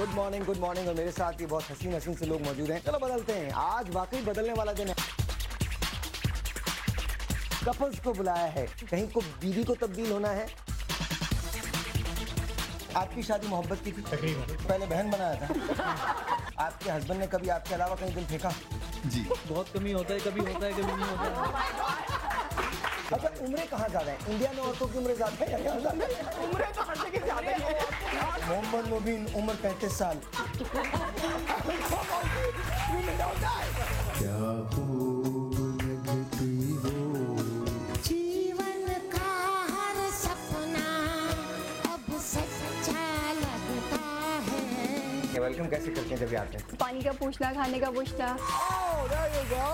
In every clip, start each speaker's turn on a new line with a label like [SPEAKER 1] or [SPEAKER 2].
[SPEAKER 1] Good morning. और मेरे साथ ये बहुत हसीन हसीन से लोग मौजूद हैं। चलो बदलते हैं, आज वाकई बदलने वाला दिन है। कपल्स को बुलाया है, कहीं को बीवी को तब्दील होना है। आपकी शादी मोहब्बत की थी, पहले बहन बनाया था। आपके हस्बैंड ने कभी आपके अलावा कहीं दिल फेंका?
[SPEAKER 2] जी
[SPEAKER 3] बहुत कमी होता है, कभी होता है कभी नहीं होता है।
[SPEAKER 1] अच्छा, उम्रें कहाँ ज्यादा है? इंडिया में औरतों की उम्र ज्यादा है या यहाँ ज्यादा है?
[SPEAKER 4] उम्रें तो हर जगह ज्यादा ही है।
[SPEAKER 1] मोहम्मद मुबीन उम्र 35 साल।
[SPEAKER 2] क्या खूब लगती हो,
[SPEAKER 5] जीवन का हर सपना अब सच्चा लगता है।
[SPEAKER 1] वेलकम कैसे करते हैं जब ये आते हैं?
[SPEAKER 4] पानी का पूछना, खाने का पूछना।
[SPEAKER 1] Oh, there you go.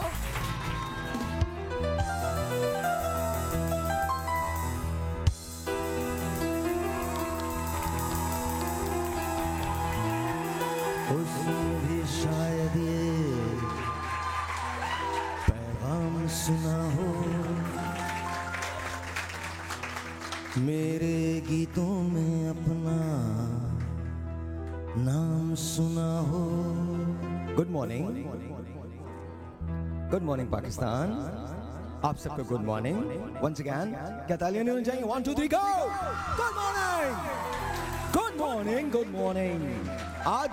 [SPEAKER 2] उसने भी शायद ये पैगाम सुना हो, मेरे गीतों में अपना नाम सुना हो।
[SPEAKER 1] Good morning, good morning Pakistan. आप सबको गुड मॉर्निंग वंस अगेन। क्या तालियां नहीं होनी चाहिए? 1 2 3 go. Good morning, good morning, good morning. आज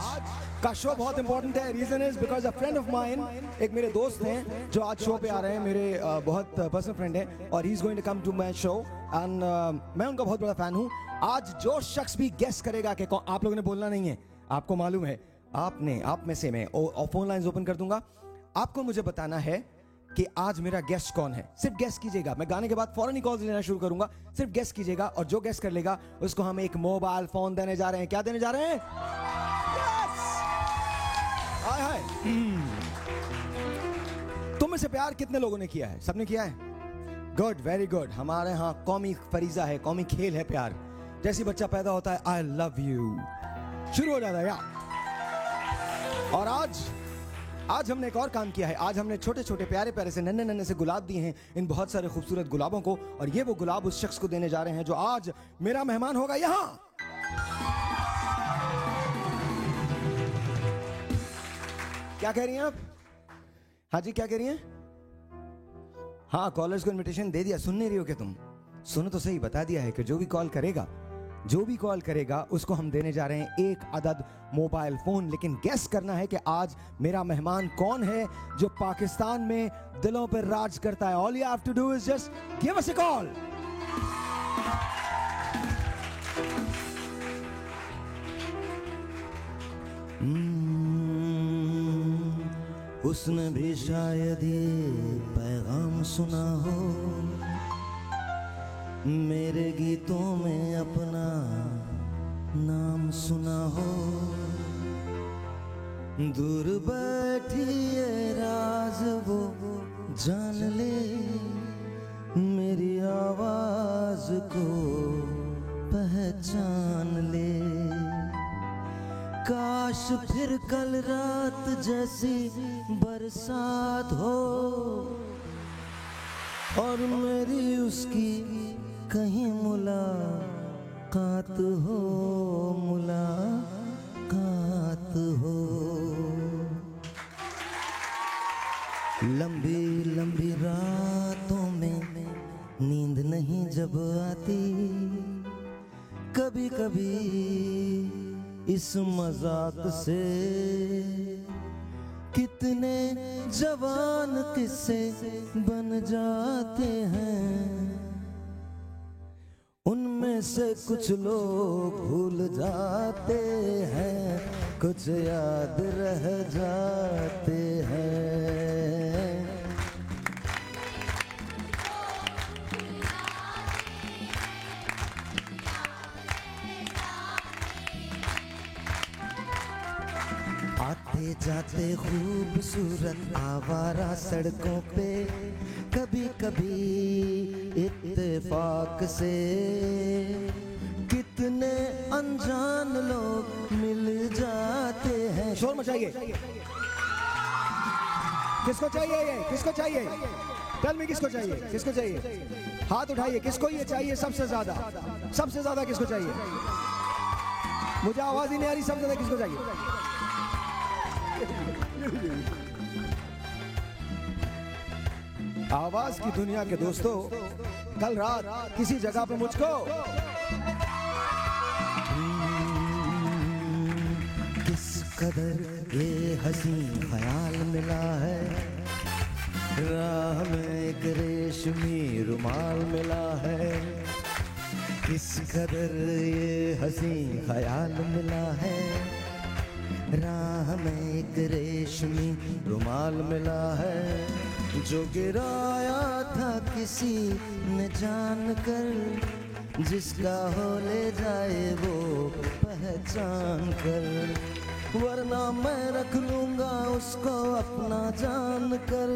[SPEAKER 1] का शो बहुत इंपॉर्टेंट है। Reason is because a friend of mine, एक मेरे दोस्त हैं जो आज शो पे आ रहे हैं, मेरे बहुत पर्सनल फ्रेंड हैं, और he is going to come to my show and मैं उनका बहुत बड़ा फैन हूं। आज जो शख्स भी गेस करेगा कि आप लोगों ने बोलना नहीं है, आपको मालूम है, आप में से मैं फोन लाइंस ओपन कर दूंगा। आपको मुझे बताना है कि आज मेरा गेस्ट कौन है। सिर्फ गेस्ट कीजिएगा। मैं गाने के बाद फौरन ही कॉल्स लेना शुरू करूंगा। सिर्फ गेस्ट कीजिएगा और जो गेस्ट कर लेगा उसको हम एक मोबाइल फोन देने जा रहे हैं। क्या देने जा रहे हैं? हाय हाय। तुम में से प्यार कितने लोगों ने किया है? सबने किया है? Good, very good. हमारे यहाँ कौमी फरीजा है, कौमी खेल है प्यार। जैसे बच्चा पैदा होता है, आई लव यू शुरू हो जाता है यार। और आज हमने एक और काम किया है। आज हमने छोटे छोटे प्यारे प्यारे से नन्हे नन्हे से गुलाब दिए हैं इन बहुत सारे खूबसूरत गुलाबों को, और ये वो गुलाब उस शख्स को देने जा रहे हैं जो आज मेरा मेहमान होगा यहां। क्या कह रही हैं आप? हाँ जी, क्या कह रही हैं? हाँ, कॉलर्स को इनविटेशन दे दिया। सुन नहीं रही हो क्या तुम? सुनो तो सही, बता दिया है कि जो भी कॉल करेगा उसको हम देने जा रहे हैं एक अदद मोबाइल फोन। लेकिन गेस करना है कि आज मेरा मेहमान कौन है जो पाकिस्तान में दिलों पर राज करता है। All you have to do is just give us a call.
[SPEAKER 2] उसने भी शायद ये पैगाम सुना हो, मेरे गीतों में अपना नाम सुना हो। दूर बैठी ये राज वो जान ले, मेरी आवाज को पहचान ले। काश फिर कल रात जैसी बरसात हो और मेरी उसकी कहीं मुलाकात हो, मुलाकात हो। लंबी लंबी रातों में नींद नहीं जब आती, कभी कभी इस मजाक से कितने जवान किस्से बन जाते हैं। उनमें से कुछ लोग भूल जाते हैं, कुछ याद रह जाते हैं। आते जाते खूबसूरत आवारा सड़कों पे, कभी कभी इत्तेफाक से कितने अनजान लोग मिल जाते हैं।
[SPEAKER 1] शोर मचाइए। किसको चाहिए ये? किसको चाहिए? टेल मी, किसको चाहिए? किसको चाहिए? हाथ उठाइए। किसको ये चाहिए सबसे ज्यादा? सबसे ज्यादा किसको चाहिए? मुझे आवाज ही नहीं आ रही, सब ज्यादा किसको चाहिए? आवाज की दुनिया के दोस्तों, कल रात किसी जगह पे मुझको
[SPEAKER 2] किस कदर ये हसी ख्याल मिला है, राह में एक रेशमी रुमाल मिला है। किस कदर ये हसी ख्याल मिला है, राह में एक रेशमी रुमाल मिला है। जो गिराया था किसी ने जान कर, जिसका हो ले जाए वो पहचान कर, वरना मैं रख लूंगा उसको अपना जान कर।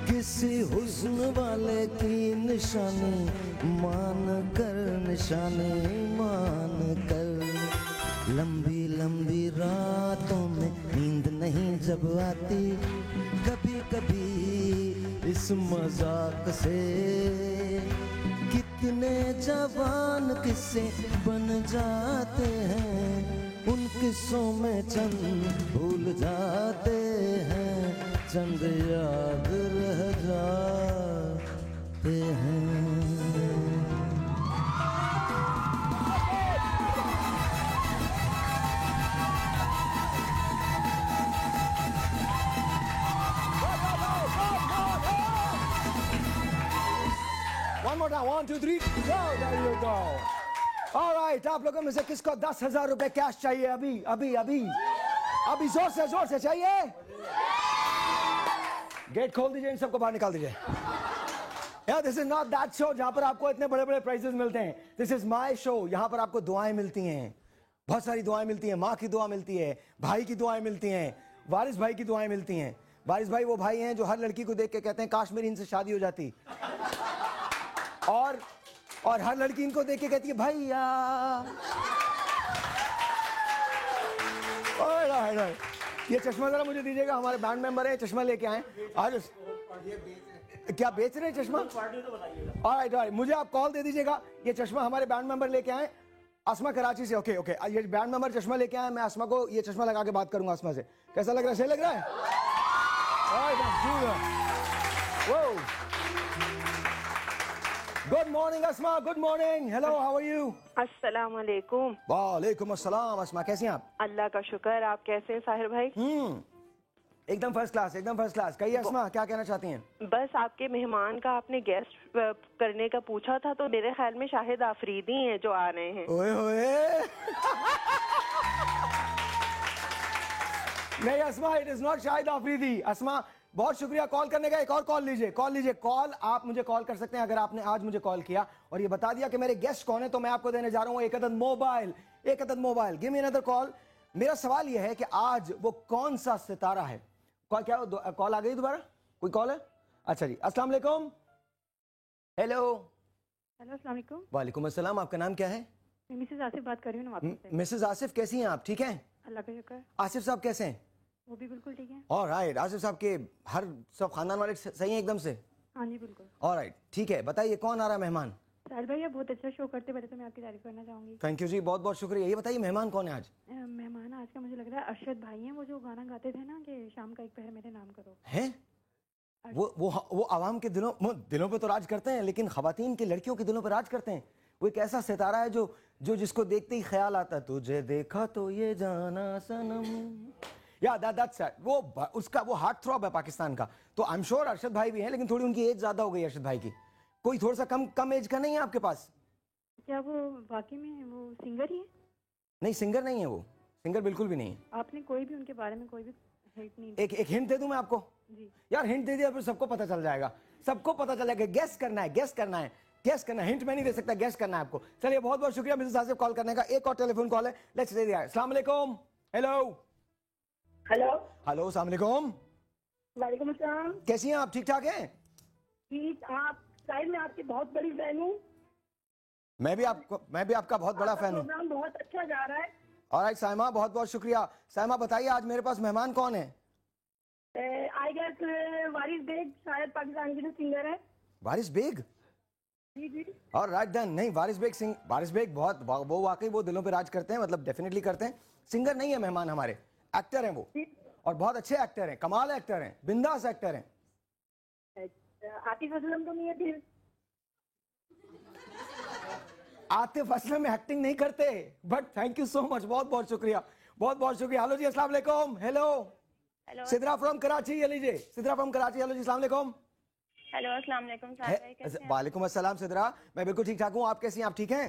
[SPEAKER 2] किसी हुस्न वाले की निशानी मान कर, निशानी मान कर। लंबी लंबी रातों में नींद नहीं जब आती, कभी कभी इस मजाक से कितने जवान किस्से बन जाते हैं। उन किस्सों में चंद भूल जाते हैं, चंद याद रह जाते हैं।
[SPEAKER 1] One more time, 1 2 3 go, there you go. All right, आप लोगों में से किसको 10,000 रुपए कैश चाहिए? अभी अभी अभी अभी जोर से चाहिए। गेट खोल दीजिए, इन सबको बाहर निकाल दीजिए। यार, this is not that show जहां पर आपको इतने बड़े बड़े प्राइजेस मिलते हैं। This is my show. यहां पर आपको दुआएं मिलती हैं, बहुत सारी दुआएं मिलती हैं। माँ की दुआ मिलती है, भाई की दुआएं मिलती हैं, वारिस भाई की दुआएं मिलती हैं। वारिस भाई वो भाई हैं जो हर लड़की को देख के कहते हैं काश मेरी इनसे शादी हो जाती, और हर लड़की इनको देख के कहती है भैया। ये चश्मा जरा मुझे दीजिएगा, हमारे बैंड मेंबर है, चश्मा लेके आए आज। क्या बेच रहे हैं चश्मा? ऑलराइट, मुझे आप कॉल दे दीजिएगा। ये चश्मा हमारे बैंड मेंबर लेके आए, अस्मा कराची से। ओके ओके, ये बैंड मेंबर चश्मा लेके आए। मैं अस्मा को ये चश्मा लगा के बात करूंगा अस्मा से। कैसा लग रहा है? सही लग रहा है? Good morning Asma, good morning. Hello, how are you?
[SPEAKER 4] अस्सलाम वालेकुम।
[SPEAKER 1] वालेकुम अस्सलाम। अस्मा कैसी हैं आप?
[SPEAKER 4] अल्लाह का शुक्र, आप कैसे हैं साहिर भाई?
[SPEAKER 1] एकदम फर्स्ट क्लास, एकदम फर्स्ट क्लास। कहिए अस्मा, क्या कहना चाहती हैं?
[SPEAKER 4] बस आपके मेहमान का आपने गेस्ट करने का पूछा था, तो मेरे ख्याल में शाहिद आफरीदी हैं जो आ रहे हैं।
[SPEAKER 1] ओए होए। नहीं Asma, it is not Shahid Afridi. Asma, बहुत शुक्रिया कॉल करने का। एक और कॉल लीजिए, कॉल आप मुझे कॉल कर सकते हैं अगर आपने आज मुझे कॉल किया और ये बता दिया कि मेरे गेस्ट कौन है, तो मैं आपको देने जा रहा हूं एक अदद mobile. Give me another call. मेरा सवाल यह है कि आज वो कौन सा सितारा है? क्या कॉल आ गई दोबारा? कोई कॉल है? अच्छा जी, अस्सलाम वालेकुम। हेलो
[SPEAKER 6] अस्सलाम वालेकुम।
[SPEAKER 1] वालेकुम अस्सलाम। आपका नाम क्या है?
[SPEAKER 6] मैं मिसेस आसिफ बात कर रही हूँ नवाबपुर से।
[SPEAKER 1] मिसेस आसिफ, कैसी हैं आप? ठीक हैं?
[SPEAKER 6] अल्लाह का शुक्र।
[SPEAKER 1] आसिफ साहब कैसे हैं?
[SPEAKER 6] वो भी बिल्कुल ठीक है।
[SPEAKER 1] ऑलराइट, आसिफ साहब के हर सब खानदान वाले सही हैं एकदम से?
[SPEAKER 6] हाँ जी बिल्कुल।
[SPEAKER 1] ऑलराइट, ठीक है। बताइए कौन आ रहा है मेहमान?
[SPEAKER 6] साहिल भाई, आप बहुत अच्छा शो करते, पहले तो मैं आपकी तारीफ करना चाहूंगी।
[SPEAKER 1] थैंक यू जी, बहुत बहुत शुक्रिया। ये बताइए मेहमान कौन है आज?
[SPEAKER 6] मेहमान आज का मुझे लग रहा है अरशद भाई हैं, वो जो गाना गाते थे ना कि शाम का एक पहर मेरे नाम करो।
[SPEAKER 1] हैं? वो आवाम के दिलों पे तो राज करते हैं, लेकिन खवातीन की लड़कियों के दिलों पे राज करते हैं। वो एक ऐसा सितारा है जो जिसको देखते ही ख्याल आता, तुझे देखा तो ये जाना सनम। या दैट्स उसका वो हार्ट थ्रॉब है पाकिस्तान का। तो आई एम श्योर अरशद भाई भी हैं, लेकिन थोड़ी उनकी एज ज्यादा हो गई अरशद भाई की। कोई थोड़ा सा कम एज का नहीं है आपके पास?
[SPEAKER 6] क्या वो वाकई में वो सिंगर ही है?
[SPEAKER 1] नहीं, सिंगर नहीं है वो, सिंगर बिल्कुल भी नहीं है।
[SPEAKER 6] आपने कोई भी उनके बारे में कोई भी हिंट नहीं?
[SPEAKER 1] एक हिंट दे दूं मैं आपको?
[SPEAKER 6] जी
[SPEAKER 1] यार, हिंट दे दिया फिर सबको पता चल जाएगा, सबको पता चल जाएगा। गेस करना है। हिंट मैं नहीं दे सकता, गेस करना है आपको। चलिए, बहुत बहुत शुक्रिया मिसेस आसिफ कॉल करने का। एक और टेलीफोन कॉल है, लेट्स ले दिया। अस्सलाम वालेकुम। हेलो अस्सलाम वालेकुम।
[SPEAKER 7] वालेकुम अस्सलाम।
[SPEAKER 1] कैसी हैं आप? ठीक ठाक हैं?
[SPEAKER 7] ठीक। आप साहिल, मैं आपकी बहुत बड़ी फैन हूँ।
[SPEAKER 1] मैं भी आपका बहुत बड़ा फैन हूँ।
[SPEAKER 7] प्रोग्राम बहुत अच्छा जा रहा है।
[SPEAKER 1] ऑलराइट साइमा, बहुत बहुत शुक्रिया। साइमा, बताइए आज मेरे पास मेहमान कौन है?
[SPEAKER 7] आई गेस वारिस बेग शायद पाकिस्तान की जो सिंगर है।
[SPEAKER 1] वारिस बेग?
[SPEAKER 7] जी जी।
[SPEAKER 1] और राइट डन। नहीं, वारिस बेग सिंह, वारिस बेग बहुत वो वाकई वो दिलों पे राज करते हैं, मतलब डेफिनेटली करते हैं। सिंगर नहीं है मेहमान हमारे, एक्टर हैं वो, और बहुत अच्छे एक्टर हैं, कमाल एक्टर हैं, बिंदास एक्टर हैं।
[SPEAKER 7] आतिफ असलम तो नहीं है फिर?
[SPEAKER 1] आतिफ असलम एक्टिंग नहीं करते, but thank you so much, बहुत बहुत शुक्रिया, बहुत बहुत शुक्रिया। हेलो जी, अस्सलाम वालेकुम। हेलो सिद्रा फ्रॉम कराची, ये लीजिए, सिद्रा फ्रॉम कराची। हेलो जी, अस्सलाम वालेकुम।
[SPEAKER 4] हेलो अस्सलाम वालेकुम साहब भाई, कैसे हैं?
[SPEAKER 1] वालेकुम अस्सलाम सिद्रा, मैं बिल्कुल ठीक ठाक हूँ, आप कैसी हैं? आप ठीक हैं?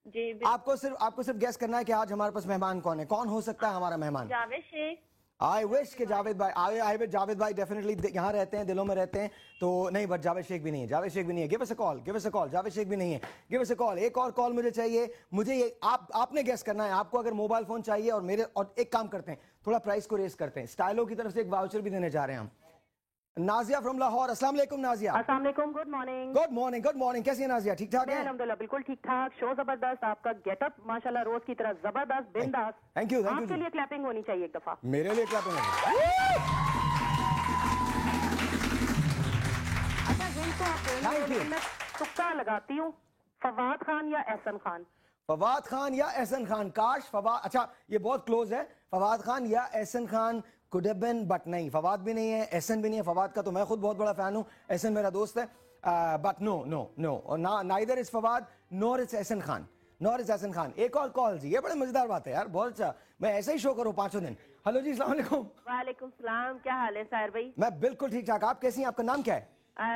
[SPEAKER 4] जी
[SPEAKER 1] आपको सिर्फ गेस करना है कि आज हमारे पास मेहमान कौन है, कौन हो सकता है हमारा मेहमान।
[SPEAKER 4] जावेद शेख।
[SPEAKER 1] आई विश कि जावेद भाई आई जावेद भाई डेफिनेटली यहाँ रहते हैं, दिलों में रहते हैं, तो नहीं, बट जावेद शेख भी नहीं है, जावेद शेख भी नहीं है। Give us a call, give us a call. Javed Sheikh भी नहीं है, गिव अस अ कॉल। एक और कॉल मुझे चाहिए, मुझे ये आपने गेस करना है। आपको अगर मोबाइल फोन चाहिए और एक काम करते हैं, थोड़ा प्राइस को रेस करते हैं, स्टाइलो की तरफ से एक वाउचर भी देने जा रहे हैं हम। नाजिया फ्रॉम लाहौर, अस्सलाम वालेकुम नाजिया।
[SPEAKER 6] अस्सलाम वालेकुम, good morning.
[SPEAKER 1] Good morning, good morning, कैसी है नाजिया? ठीक ठाक है?
[SPEAKER 6] अल्हम्दुलिल्लाह बिल्कुल ठीक ठाक। शो जबरदस्त, आपका गेटअप माशाल्लाह रोज की तरह जबरदस्त, बिंदास।
[SPEAKER 1] थैंक यू
[SPEAKER 6] आपके लिए क्लैपिंग होनी चाहिए एक दफा।
[SPEAKER 1] मेरे लिए क्या
[SPEAKER 6] अच्छा, जिनको आप
[SPEAKER 1] Thank you.
[SPEAKER 6] मैं तुक्का लगाती हूँ, फवाद खान या एहसन खान।
[SPEAKER 1] फवाद खान या एहसन खान? काश फवाद, अच्छा ये बहुत क्लोज है, फवाद खान या Ehsan Khan could have been, but नहीं, फवाद भी नहीं है, एहसन भी नहीं है। फवाद का तो मैं खुद बहुत बड़ा फैन हूँ, एहसन मेरा दोस्त है, बट नो नो नो, और neither is Fawad nor is Ehsan Khan, nor is Ehsan Khan. एक और कॉल जी, ये बड़े मजेदार बात है यार, बहुत अच्छा, मैं ऐसे ही शो करूँ 5 दिन। हेलो जी, अस्सलाम वालेकुम।
[SPEAKER 4] वालेकुम सलाम, क्या हाल है साहिर भाई?
[SPEAKER 1] मैं बिल्कुल ठीक ठाक, आप कैसी हैं? आपका नाम क्या है?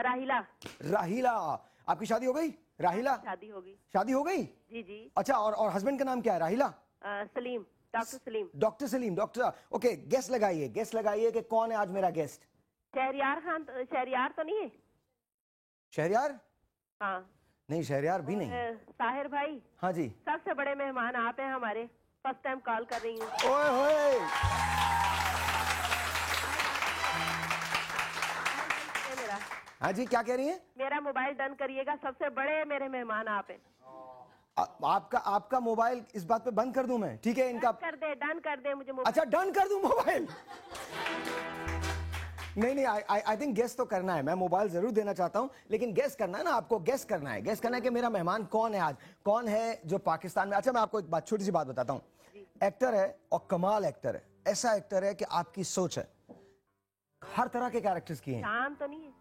[SPEAKER 4] राहिला।
[SPEAKER 1] राहिला, आपकी शादी हो गई? राहिला,
[SPEAKER 4] शादी होगी।
[SPEAKER 1] शादी हो गई?
[SPEAKER 4] जी जी।
[SPEAKER 1] अच्छा, और हस्बैंड का नाम क्या है? राहिला?
[SPEAKER 4] Salim, doctor Salim.
[SPEAKER 1] Doctor Salim, doctor. Okay, guest लगाइए कि कौन है आज मेरा गेस्ट।
[SPEAKER 4] शहरियार खान, शहरियार तो नहीं है?
[SPEAKER 1] शहरियार?
[SPEAKER 4] हाँ।
[SPEAKER 1] नहीं, शहरियार भी नहीं।
[SPEAKER 4] साहिर भाई।
[SPEAKER 1] हाँ जी।
[SPEAKER 4] सबसे बड़े मेहमान आप हैं हमारे, फर्स्ट टाइम कॉल कर रही हूँ।
[SPEAKER 1] ओए होए,
[SPEAKER 4] मेरा,
[SPEAKER 1] हाँ जी, क्या कह रही हैं?
[SPEAKER 4] मेरा मोबाइल डन करिएगा, सबसे बड़े मेरे मेहमान आप हैं।
[SPEAKER 1] आपका मोबाइल इस बात पे बंद कर दूं मैं? ठीक है, इनका
[SPEAKER 4] डन कर दे मुझे मोबाइल।
[SPEAKER 1] अच्छा, डन कर दूं मोबाइल? नहीं, आई थिंक गेस तो करना है, मैं मोबाइल जरूर देना चाहता हूं, लेकिन गेस करना है ना, आपको गेस करना है कि मेरा मेहमान कौन है आज, कौन है जो पाकिस्तान में। अच्छा, मैं आपको एक बात, छोटी सी बात बताता हूँ। एक्टर है और कमाल एक्टर है, ऐसा एक्टर है कि आपकी सोच है, हर तरह के कैरेक्टर्स किए हैं।
[SPEAKER 4] शान तो नहीं है?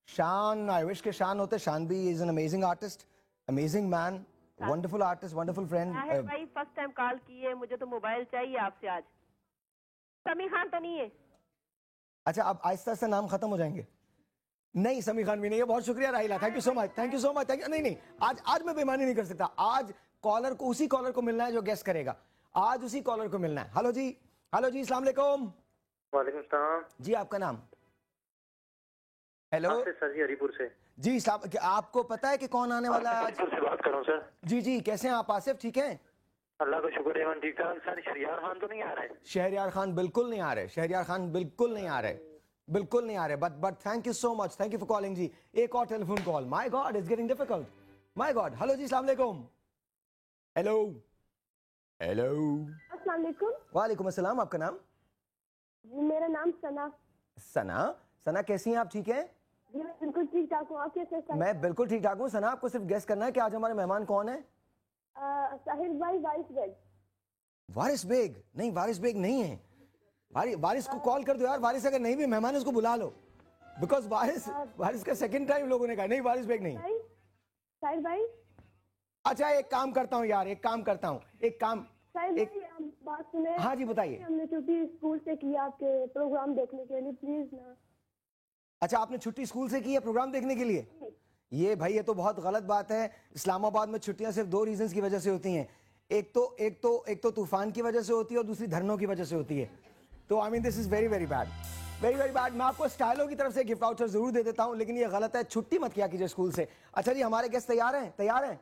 [SPEAKER 1] शान, आई विश के शान होते। शान भी is an amazing artist, amazing man, wonderful artist, wonderful friend.
[SPEAKER 4] भाई फर्स्ट टाइम कॉल किए, मुझे तो मोबाइल चाहिए आपसे आज। समी खान तो नहीं है?
[SPEAKER 1] अच्छा, अब आहिस्ता आहिस्ता नाम खत्म हो जाएंगे। नहीं, समी खान भी नहीं है। बहुत शुक्रिया राहिला, thank you so much, thank you so much, thank you. नहीं, आज मैं बेईमानी नहीं कर सकता, आज कॉलर को, उसी कॉलर को मिलना है जो गेस करेगा, आज उसी कॉलर को मिलना है। हेलो जी, अस्सलाम वालेकुम।
[SPEAKER 8] वालेकुम सलाम
[SPEAKER 1] जी, आपका नाम? हेलो
[SPEAKER 8] सर जी, हरीपुर से।
[SPEAKER 1] जी साहब, आपको पता है कि कौन आने वाला है आज?
[SPEAKER 8] हरीपुर से बात कर रहा हूँ सर।
[SPEAKER 1] जी, कैसे हैं आप आसिफ? ठीक हैं?
[SPEAKER 8] अल्लाह का शुक्र है, ठीक ठाक। सर, शहरियार खान तो नहीं आ रहे?
[SPEAKER 1] शहरियार खान बिल्कुल नहीं आ रहे, शहरियार खान बिल्कुल नहीं आ रहे, बिल्कुल नहीं आ रहे। But thank you so much, thank you for calling ji. एक और telephone call, my God, it's getting difficult, my God. Hello ji, अस्सलाम वालेकुम। हेलो
[SPEAKER 7] अस्सलाम वालेकुम।
[SPEAKER 1] वालेकुम अस्सलाम, आपका नाम?
[SPEAKER 7] मेरा नाम सना।
[SPEAKER 1] सना कैसी हैं आप? ठीक हैं?
[SPEAKER 7] जी मैं बिल्कुल ठीक ठाक हूँ, आप कैसे हैं?
[SPEAKER 1] मैं बिल्कुल ठीक ठाक हूँ। सना, आपको सिर्फ गेस करना है कि आज हमारे मेहमान कौन है।
[SPEAKER 7] साहिर भाई, वारिस बेग।
[SPEAKER 1] वारिस बेग? नहीं, वारिस बेग नहीं है। वारिस को कॉल कर दो यार, वारिस अगर नहीं भी मेहमान है उसको बुला लो, बिकॉज वारिस का सेकंड टाइम लोगों ने कहा नहीं, वारिस बेग नहीं।
[SPEAKER 7] साहिर भाई।
[SPEAKER 1] अच्छा, एक काम करता हूँ यार, एक काम,
[SPEAKER 7] साहिर भाई, बात सुने।
[SPEAKER 1] हाँ जी, बताइए।
[SPEAKER 7] हमने छुट्टी स्कूल से की आपके प्रोग्राम देखने के लिए, प्लीज ना।
[SPEAKER 1] अच्छा, आपने छुट्टी स्कूल से की है प्रोग्राम देखने के लिए? ये भाई, ये तो बहुत गलत बात है। इस्लामाबाद में छुट्टियां सिर्फ 2 रीजंस की वजह से होती हैं, एक तो तूफान की वजह से होती है और दूसरी धरनों की वजह से होती है। तो I mean this is very very bad, very very bad. मैं आपको स्टाइलो की तरफ से गिफ्ट वाउचर जरूर दे देता हूं, लेकिन ये गलत है, छुट्टी मत किया कीजिए स्कूल से। अच्छा जी, हमारे गेस्ट तैयार हैं?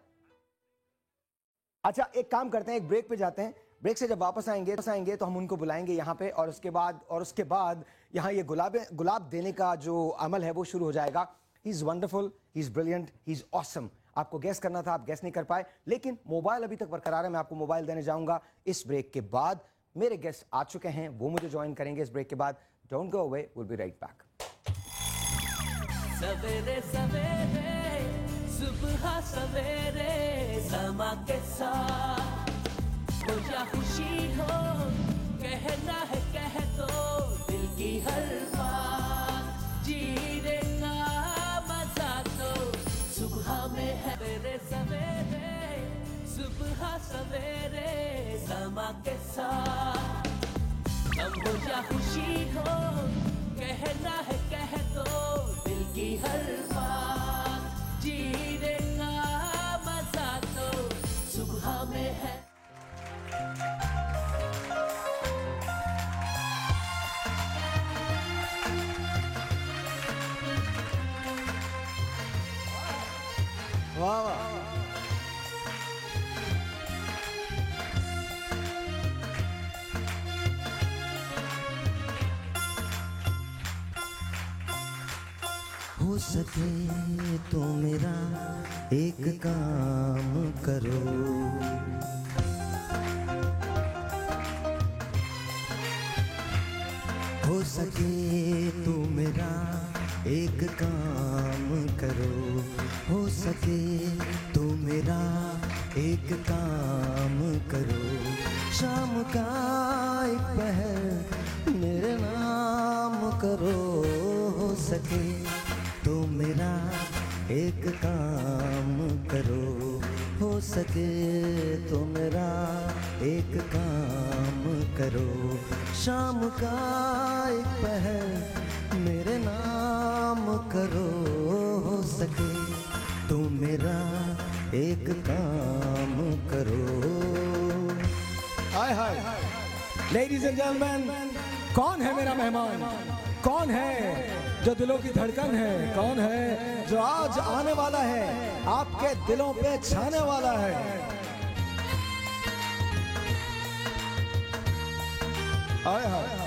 [SPEAKER 1] अच्छा, एक काम करते हैं, एक ब्रेक पे जाते हैं, ब्रेक से जब वापस आएंगे तो हम उनको बुलाएंगे यहाँ पे, और उसके बाद यहाँ ये गुलाब देने का जो अमल है वो शुरू हो जाएगा। He is wonderful, he is brilliant, he is awesome. आपको गेस करना था, आप गेस नहीं कर पाए, लेकिन मोबाइल अभी तक बरकरार है। मैं आपको मोबाइल देने जाऊंगा इस ब्रेक के बाद। मेरे गेस्ट आ चुके हैं, वो मुझे ज्वाइन करेंगे इस ब्रेक के बाद। Don't go away, will be right back.
[SPEAKER 9] सवेरे सवेरे सुबह सवेरे समा के साथ हो या खुशी हो, कहना है कह दो दिल की हर बात, जीने का मजा तो सुबह में है मेरे सवेरे, सुबह सवेरे समा के साथ, गम हो या खुशी हो, कहना है कह दो दिल की हर बात, जीने का मजा तो सुबह में है।
[SPEAKER 1] वाह वाह।
[SPEAKER 2] हो सके तो मेरा एक काम करो, हो सके तो मेरा एक काम करो, हो सके तो मेरा एक काम करो, शाम का एक पहर मेरे नाम करो, हो सके तो मेरा एक काम करो, हो सके तो मेरा एक काम करो, शाम का एक पहर मेरे नाम करो, हो सके तो मेरा एक काम करो।
[SPEAKER 1] हाय हाय। लेडीज एंड जेंटलमैन, कौन है मेरा मेहमान? कौन है जो दिलों की धड़कन है? कौन है जो आज आने वाला है, आपके दिलों पे छाने वाला है? हाय हाय।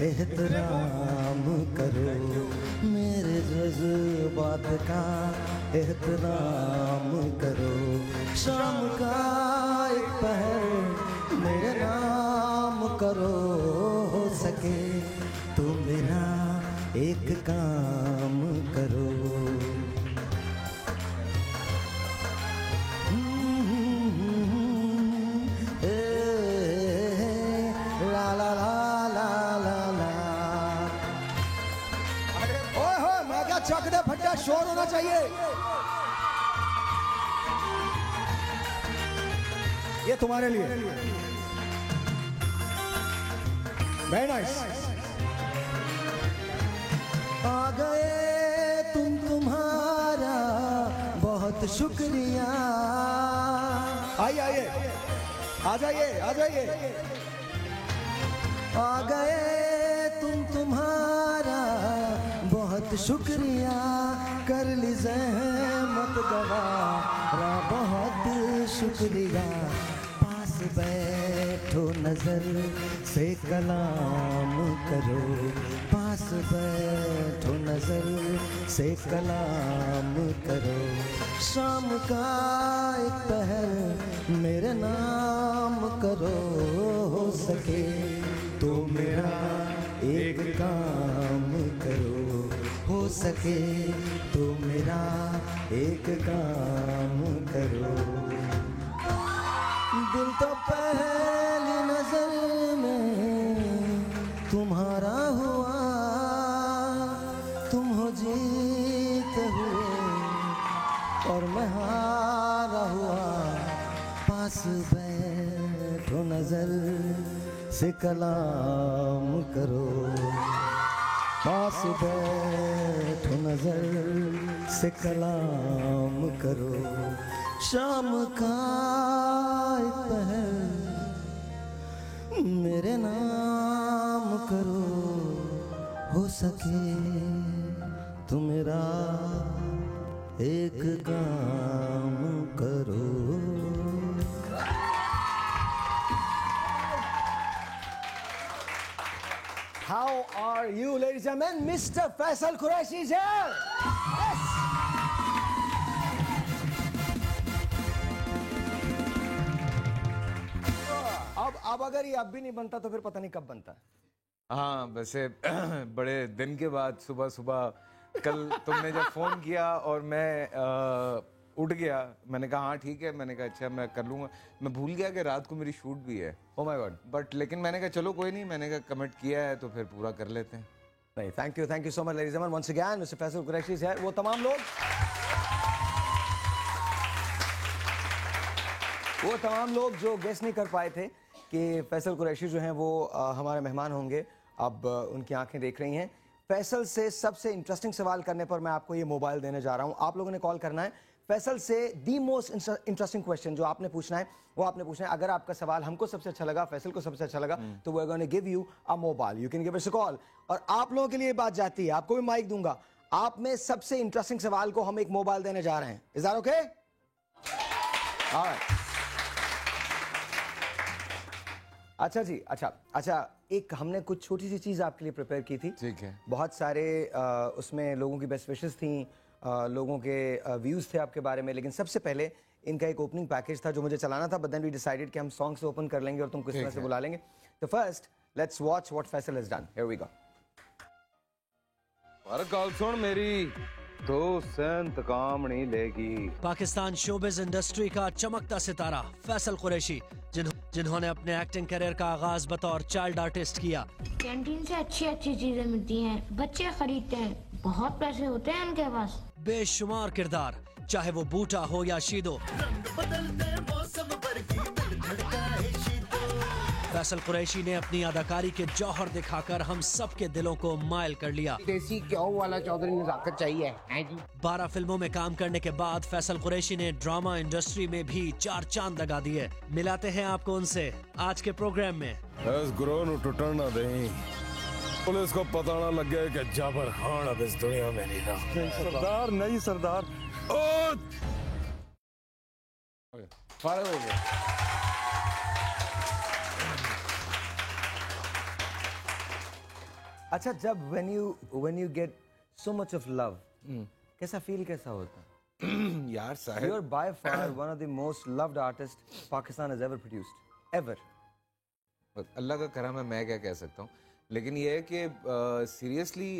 [SPEAKER 2] एहतराम करो, मेरे जज्बात का एहतराम करो, शाम का एक पहर मेरे नाम करो, हो सके तो मेरा एक काम करो।
[SPEAKER 1] चकदे फट्टा शोर होना चाहिए। ये तुम्हारे लिए। Very nice.
[SPEAKER 2] आ गए तुम्हारा बहुत शुक्रिया।
[SPEAKER 1] आइए आइए, आ जाइए आ जाइए।
[SPEAKER 2] आ गए तुम्हारा बहुत शुक्रिया, कर ली ज़हमत गवारा बहुत शुक्रिया, पास बैठो नजर से कलाम करो, पास बैठो नजर से कलाम करो, शाम का एक पहर मेरे नाम करो, हो सके तो मेरा एक काम करो, हो सके तो मेरा एक काम करो। दिल तो पहली नजर में तुम्हारा हुआ, तुम हो जीते हुए और मैं हारा हुआ, पास बैठो नजर से कलाम करो। पास बैठो नजर से कलाम करो, शाम का एक पहर मेरे नाम करो, हो सके तो मेरा एक काम करो।
[SPEAKER 1] How are you, ladies and gentlemen? Mr. Faisal Qureshi is here. Yes. अब अगर ये अब भी नहीं बनता तो फिर पता नहीं कब बनता।
[SPEAKER 10] हाँ, वैसे बड़े दिन के बाद सुबह सुबह कल तुमने जब फोन किया और मैं उठ गया, मैंने कहा हाँ ठीक है, मैंने कहा अच्छा मैं कर लूँगा। मैं भूल गया कि रात को मेरी शूट भी है।
[SPEAKER 1] Oh my God!
[SPEAKER 10] बट लेकिन मैंने कहा चलो कोई नहीं, मैंने कहा कमिट किया है तो फिर पूरा कर लेते हैं।
[SPEAKER 1] नहीं, thank you so much ladies and gentlemen, once again Mr. Faisal Qureshi है। वो तमाम लोग जो गेस नहीं कर पाए थे कि फैसल कुरैशी जो हैं वो हमारे मेहमान होंगे, अब उनकी आंखें देख रही हैं। फैसल से सबसे इंटरेस्टिंग सवाल करने पर मैं आपको ये मोबाइल देने जा रहा हूं। आप लोगों ने कॉल करना है। फैसल से दी मोस्ट इंटरेस्टिंग क्वेश्चन जो आपने पूछना है वो आपने पूछना है। अगर आपका सवाल हमको सबसे अच्छा लगा, फैसल को सबसे अच्छा लगा, तो we are going to give you a mobile. You can give us a call. और आप लोगों के लिए बात जाती है, आपको भी माइक दूंगा। आप में सबसे इंटरेस्टिंग सवाल को हम एक मोबाइल देने जा रहे हैं। Is that okay? ऑलराइट। अच्छा जी, अच्छा, एक हमने कुछ छोटी सी चीज आपके लिए प्रिपेयर की थी।
[SPEAKER 10] ठीक है।
[SPEAKER 1] बहुत सारे उसमें लोगों की बेस्ट विशेस थी, लोगों के व्यूज थे आपके बारे में, लेकिन सबसे पहले इनका एक ओपनिंग पैकेज था जो मुझे चलाना था, बट देन वी डिसाइडेड कि हम सॉन्ग से ओपन कर लेंगे और तुमको इस तरह से बुला लेंगे। तो first let's watch what Faisal has done. Here we go.
[SPEAKER 10] और कॉल सुन मेरी, तो सेंत काम नहीं लेगी।
[SPEAKER 9] पाकिस्तान शोबिज इंडस्ट्री का चमकता सितारा फैसल कुरैशी, जिन्होंने अपने एक्टिंग करियर का आगाज बतौर चाइल्ड आर्टिस्ट किया।
[SPEAKER 5] कैंटीन से अच्छी अच्छी चीजें मिलती हैं, बच्चे खरीदते हैं, बहुत पैसे होते हैं उनके पास।
[SPEAKER 9] बेशुमार किरदार, चाहे वो बूटा हो या शीदो, फैसल कुरैशी ने अपनी अदाकारी के जौहर दिखाकर हम सब के दिलों को मायल कर लिया।
[SPEAKER 11] देसी क्यों वाला चौधरी नजाकत चाहिए है जी।
[SPEAKER 9] 12 फिल्मों में काम करने के बाद फैसल कुरैशी ने ड्रामा इंडस्ट्री में भी 4 चांद लगा दिए। मिलाते हैं आपको उनसे आज के प्रोग्राम में।
[SPEAKER 12] इस ग्रोह नु टुटण ना दें, पुलिस को पता ना लगे कि जाबर खान अब इस दुनिया में नहीं रहा। सरदार नहीं सरदार।
[SPEAKER 1] फारग हो गया। अच्छा, जब when you get so much of love, कैसा फील कैसा होता?
[SPEAKER 10] यार Sahib,
[SPEAKER 1] You're by far one of the most loved artists Pakistan has ever produced, ever.
[SPEAKER 10] अल्लाह का करम है, मैं क्या कह सकता हूँ। लेकिन ये है कि सीरियसली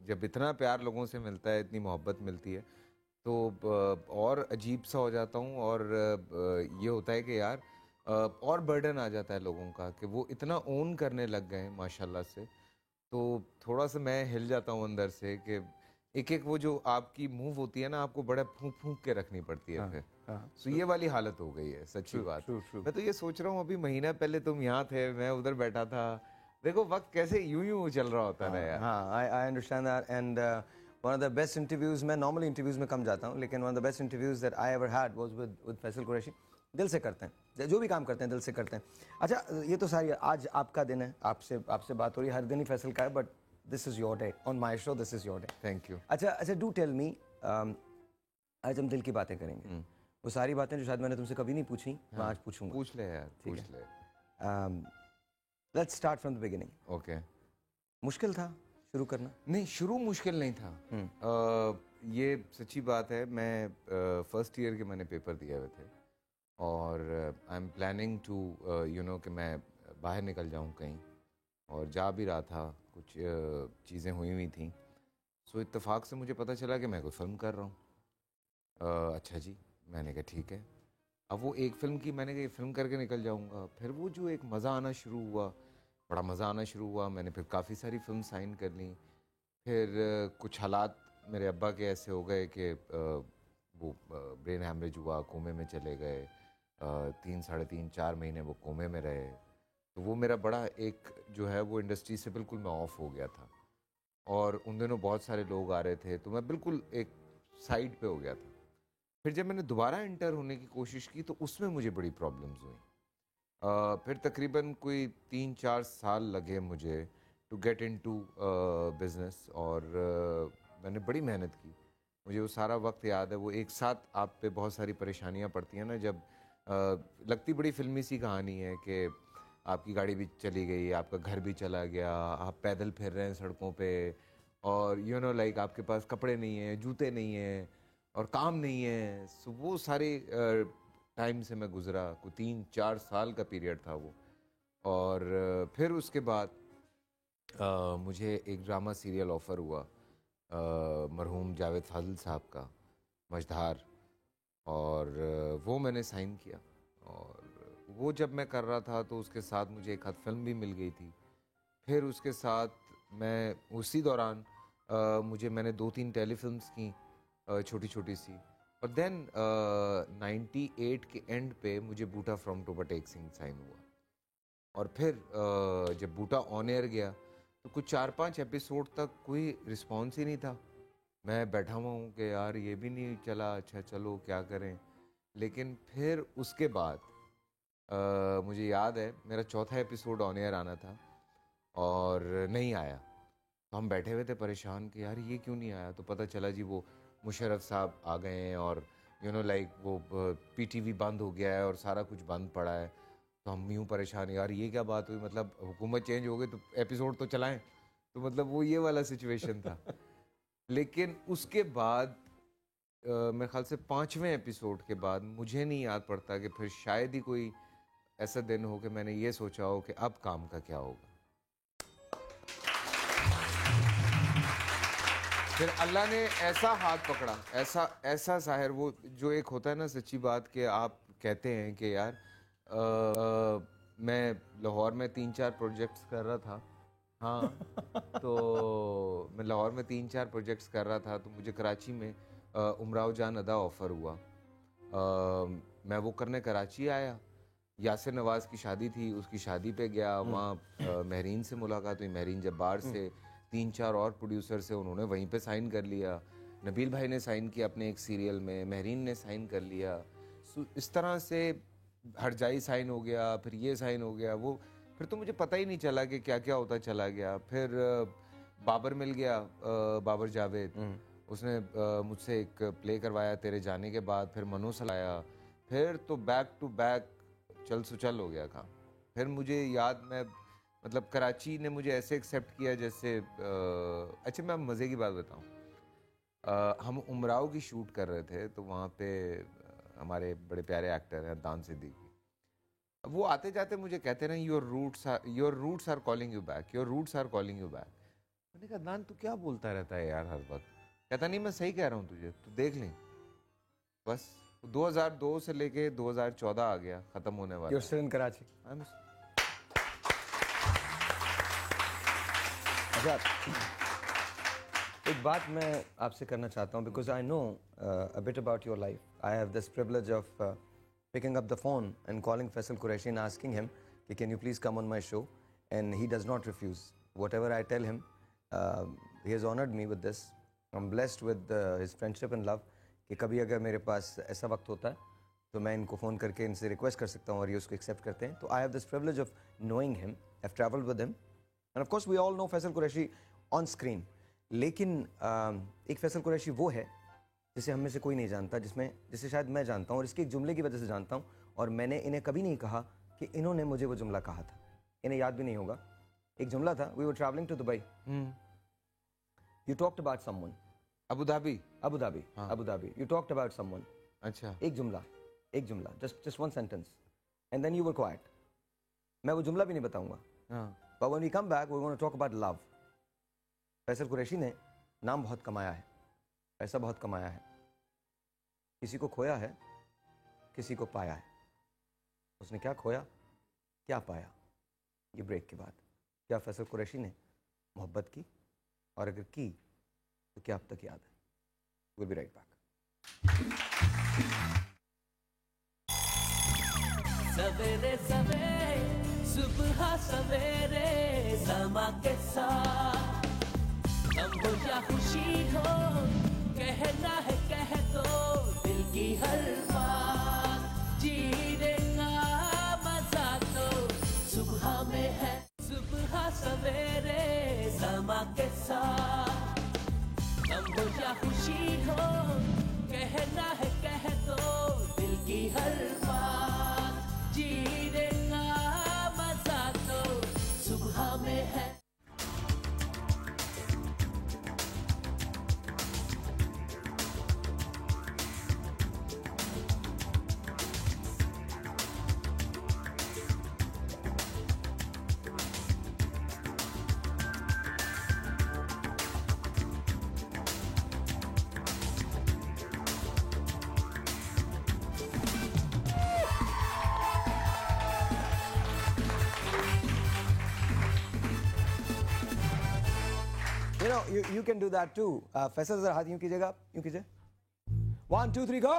[SPEAKER 10] जब इतना प्यार लोगों से मिलता है, इतनी मोहब्बत मिलती है, तो और अजीब सा हो जाता हूँ। और ये होता है कि यार और बर्डन आ जाता है लोगों का कि वो इतना ओन करने लग गए हैं माशाल्लाह से, तो थोड़ा सा मैं हिल जाता हूँ अंदर से कि एक एक वो जो आपकी मूव होती है ना, आपको बड़ा फूंक फूंक के रखनी पड़ती है। फिर तो ये वाली हालत हो गई है, सच्ची बात। मैं तो ये सोच रहा हूँ, अभी महीना पहले तुम यहाँ थे, मैं उधर बैठा था, देखो वक्त कैसे यूं यूं चल रहा होता है यार।
[SPEAKER 1] हाँ, I understand that. And one of the best interviews, मैं नॉर्मली इंटरव्यूज में कम जाता हूँ, लेकिन one of the best interviews that I ever had was with Faisal Qureshi. दिल से करते हैं, जो भी काम करते हैं दिल से करते हैं। अच्छा, ये तो सारी आज आपका दिन है, आपसे बात हो रही है, हर दिन ही फैसल का है, but this is your day on my show, this is your day.
[SPEAKER 10] Thank you.
[SPEAKER 1] अच्छा, डू टेल मी, आज हम दिल की बातें करेंगे। वो सारी बातें जो शायद मैंने तुमसे कभी नहीं पूछी, मैं आज पूछूंगा।
[SPEAKER 10] पूछ ले यार, पूछ ले।
[SPEAKER 1] Let's start from the beginning.
[SPEAKER 10] Okay.
[SPEAKER 1] मुश्किल था शुरू करना?
[SPEAKER 10] नहीं, शुरू मुश्किल नहीं था। ये सच्ची बात है। मैं फर्स्ट ईयर के मैंने पेपर दिए हुए थे और I am planning to you know कि मैं बाहर निकल जाऊं कहीं, और जा भी रहा था, कुछ चीज़ें हुई थी। सो इत्तेफाक से मुझे पता चला कि मैं कोई फ़िल्म कर रहा हूँ। अच्छा जी, मैंने कहा ठीक है। अब वो एक फ़िल्म की मैंने कहा ये फ़िल्म करके निकल जाऊँगा। फिर वो जो एक मज़ा आना शुरू हुआ, बड़ा मज़ा आना शुरू हुआ। मैंने फिर काफ़ी सारी फ़िल्म साइन कर ली। फिर कुछ हालात मेरे अब्बा के ऐसे हो गए कि वो ब्रेन हैमरेज हुआ, कोमे में चले गए। 3, साढ़े 3, 4 महीने वो कोमे में रहे। तो वो मेरा बड़ा एक जो है वो इंडस्ट्री से बिल्कुल मैं ऑफ हो गया था। और उन दिनों बहुत सारे लोग आ रहे थे, तो मैं बिल्कुल एक साइड पे हो गया था। फिर जब मैंने दोबारा एंटर होने की कोशिश की तो उसमें मुझे बड़ी प्रॉब्लम्स हुई। फिर तकरीबन कोई 3-4 साल लगे मुझे टू गेट इनटू बिज़नेस, और मैंने बड़ी मेहनत की। मुझे वो सारा वक्त याद है, वो एक साथ आप पे बहुत सारी परेशानियां पड़ती हैं ना, जब लगती बड़ी फिल्मी सी कहानी है कि आपकी गाड़ी भी चली गई, आपका घर भी चला गया, आप पैदल फिर रहे हैं सड़कों पे, और यू नो लाइक आपके पास कपड़े नहीं हैं, जूते नहीं हैं और काम नहीं है। सो वो सारे टाइम से मैं गुज़रा, कोई 3-4 साल का पीरियड था वो। और फिर उसके बाद मुझे एक ड्रामा सीरियल ऑफ़र हुआ मरहूम जावेद फाजिल साहब का, मझधार, और वो मैंने साइन किया। और वो जब मैं कर रहा था तो उसके साथ मुझे एक आध फिल्म भी मिल गई थी। फिर उसके साथ मैं उसी दौरान मैंने 2-3 टेलीफिल्म्स की, छोटी छोटी सी। और देन 98 के एंड पे मुझे बूटा फ्रॉम टोबा टेक सिंह साइन हुआ। और फिर जब बूटा ऑन एयर गया तो कुछ 4-5 एपिसोड तक कोई रिस्पॉन्स ही नहीं था। मैं बैठा हुआ हूँ कि यार ये भी नहीं चला, अच्छा चलो क्या करें। लेकिन फिर उसके बाद मुझे याद है मेरा 4था एपिसोड ऑन एयर आना था और नहीं आया। तो हम बैठे हुए थे परेशान कि यार ये क्यों नहीं आया। तो पता चला जी वो मुशर्रफ साहब आ गए हैं और यू नो लाइक वो पीटीवी बंद हो गया है और सारा कुछ बंद पड़ा है। तो हम यूँ परेशान, यार ये क्या बात हुई, मतलब हुकूमत चेंज हो गई तो एपिसोड तो चलाएं। तो मतलब वो ये वाला सिचुएशन था। लेकिन उसके बाद मेरे ख्याल से 5वें एपिसोड के बाद मुझे नहीं याद पड़ता कि फिर शायद ही कोई ऐसा दिन हो कि मैंने ये सोचा हो कि अब काम का क्या होगा। फिर अल्लाह ने ऐसा हाथ पकड़ा, ऐसा साहिर, वो जो एक होता है ना सच्ची बात कि आप कहते हैं कि यार मैं लाहौर में 3-4 प्रोजेक्ट्स कर रहा था। हाँ तो मैं लाहौर में 3-4 प्रोजेक्ट्स कर रहा था तो मुझे कराची में उमराव जान अदा ऑफ़र हुआ। मैं वो करने कराची आया। यासिर नवाज़ की शादी थी, उसकी शादी पे गया, वहाँ महरीन से मुलाकात हुई। महरीन जब्बार से 3-4 और प्रोड्यूसर से, उन्होंने वहीं पे साइन कर लिया। नबील भाई ने साइन किया अपने एक सीरियल में, महरीन ने साइन कर लिया। इस तरह से हरजाई साइन हो गया, फिर ये साइन हो गया, वो फिर तो मुझे पता ही नहीं चला कि क्या क्या होता चला गया। फिर बाबर मिल गया, बाबर जावेद, उसने मुझसे एक प्ले करवाया तेरे जाने के बाद। फिर मनोसल आया, फिर तो बैक टू बैक चल सुचल हो गया काम। फिर मुझे याद, मैं मतलब कराची ने मुझे ऐसे एक्सेप्ट किया जैसे अच्छा मैं मज़े की बात बताऊं, हम उमराव की शूट कर रहे थे तो वहाँ पे हमारे बड़े प्यारे एक्टर हैं दान सिद्दीकी। वो आते जाते मुझे कहते रहे your roots are calling you back, your roots are calling you back. मैंने कहा दान तू क्या बोलता रहता है यार हर वक्त। कहता नहीं मैं सही कह रहा हूँ तुझे, तो देख लें। बस 2002 से लेके 2014 आ गया, ख़त्म होने वाला।
[SPEAKER 1] You're still in Karachi. अच्छा, एक बात मैं आपसे करना चाहता हूँ because I know a bit about your life. I have this privilege of picking up the phone and calling Faisal Qureshi and asking him, can you please come on my show? And he does not refuse. Whatever I tell him, he has honored me with this. I'm blessed with his friendship and love. कि कभी अगर मेरे पास ऐसा वक्त होता है तो मैं इनको फ़ोन करके इनसे रिक्वेस्ट कर सकता हूँ और ये उसको एक्सेप्ट करते हैं। तो I have this privilege of knowing him, I have travelled with him and of course we all know Faisal Qureshi on screen. लेकिन एक फैसल कुरैशी वो है जिसे हम में से कोई नहीं जानता, जिसे शायद मैं जानता हूँ और इसके एक जुमले की वजह से जानता हूँ। और मैंने इन्हें कभी नहीं कहा कि इन्होंने मुझे वो जुमला कहा था, इन्हें याद भी नहीं होगा। एक जुमला था, we were travelling to Dubai, you talked about someone,
[SPEAKER 10] Abu Dhabi,
[SPEAKER 1] हाँ। Abu Dhabi, you talked about someone.
[SPEAKER 10] अच्छा,
[SPEAKER 1] एक जुमला, just one sentence, and then you were quiet. मैं वो जुमला भी नहीं बताऊंगा। हाँ. But when we come back, we're going to talk about love. Faisal Qureshi ने नाम बहुत कमाया है, पैसा बहुत कमाया है, किसी को खोया है, किसी को पाया है। उसने क्या खोया, क्या पाया, ये ब्रेक के बाद। क्या फैसल कुरैशी ने मोहब्बत की, और अगर की तो क्या अब तक याद है? We'll be right back.
[SPEAKER 9] सवेरे सवेरे सुबह सवेरे समा के साथ हो या खुशी हो, कहना है कह दो दिल की हर बात, जीने का मजा तो सुबह में है, सुबह सवेरे समा के साथ, गम हो या खुशी हो, कहना है कह दो दिल की हर बात, जीने का मजा तो सुबह में है।
[SPEAKER 1] You know, you can do that too. Faisal जरा हाथ यूं कीजिएगा, यूं कीजिए. 1 2 3 go.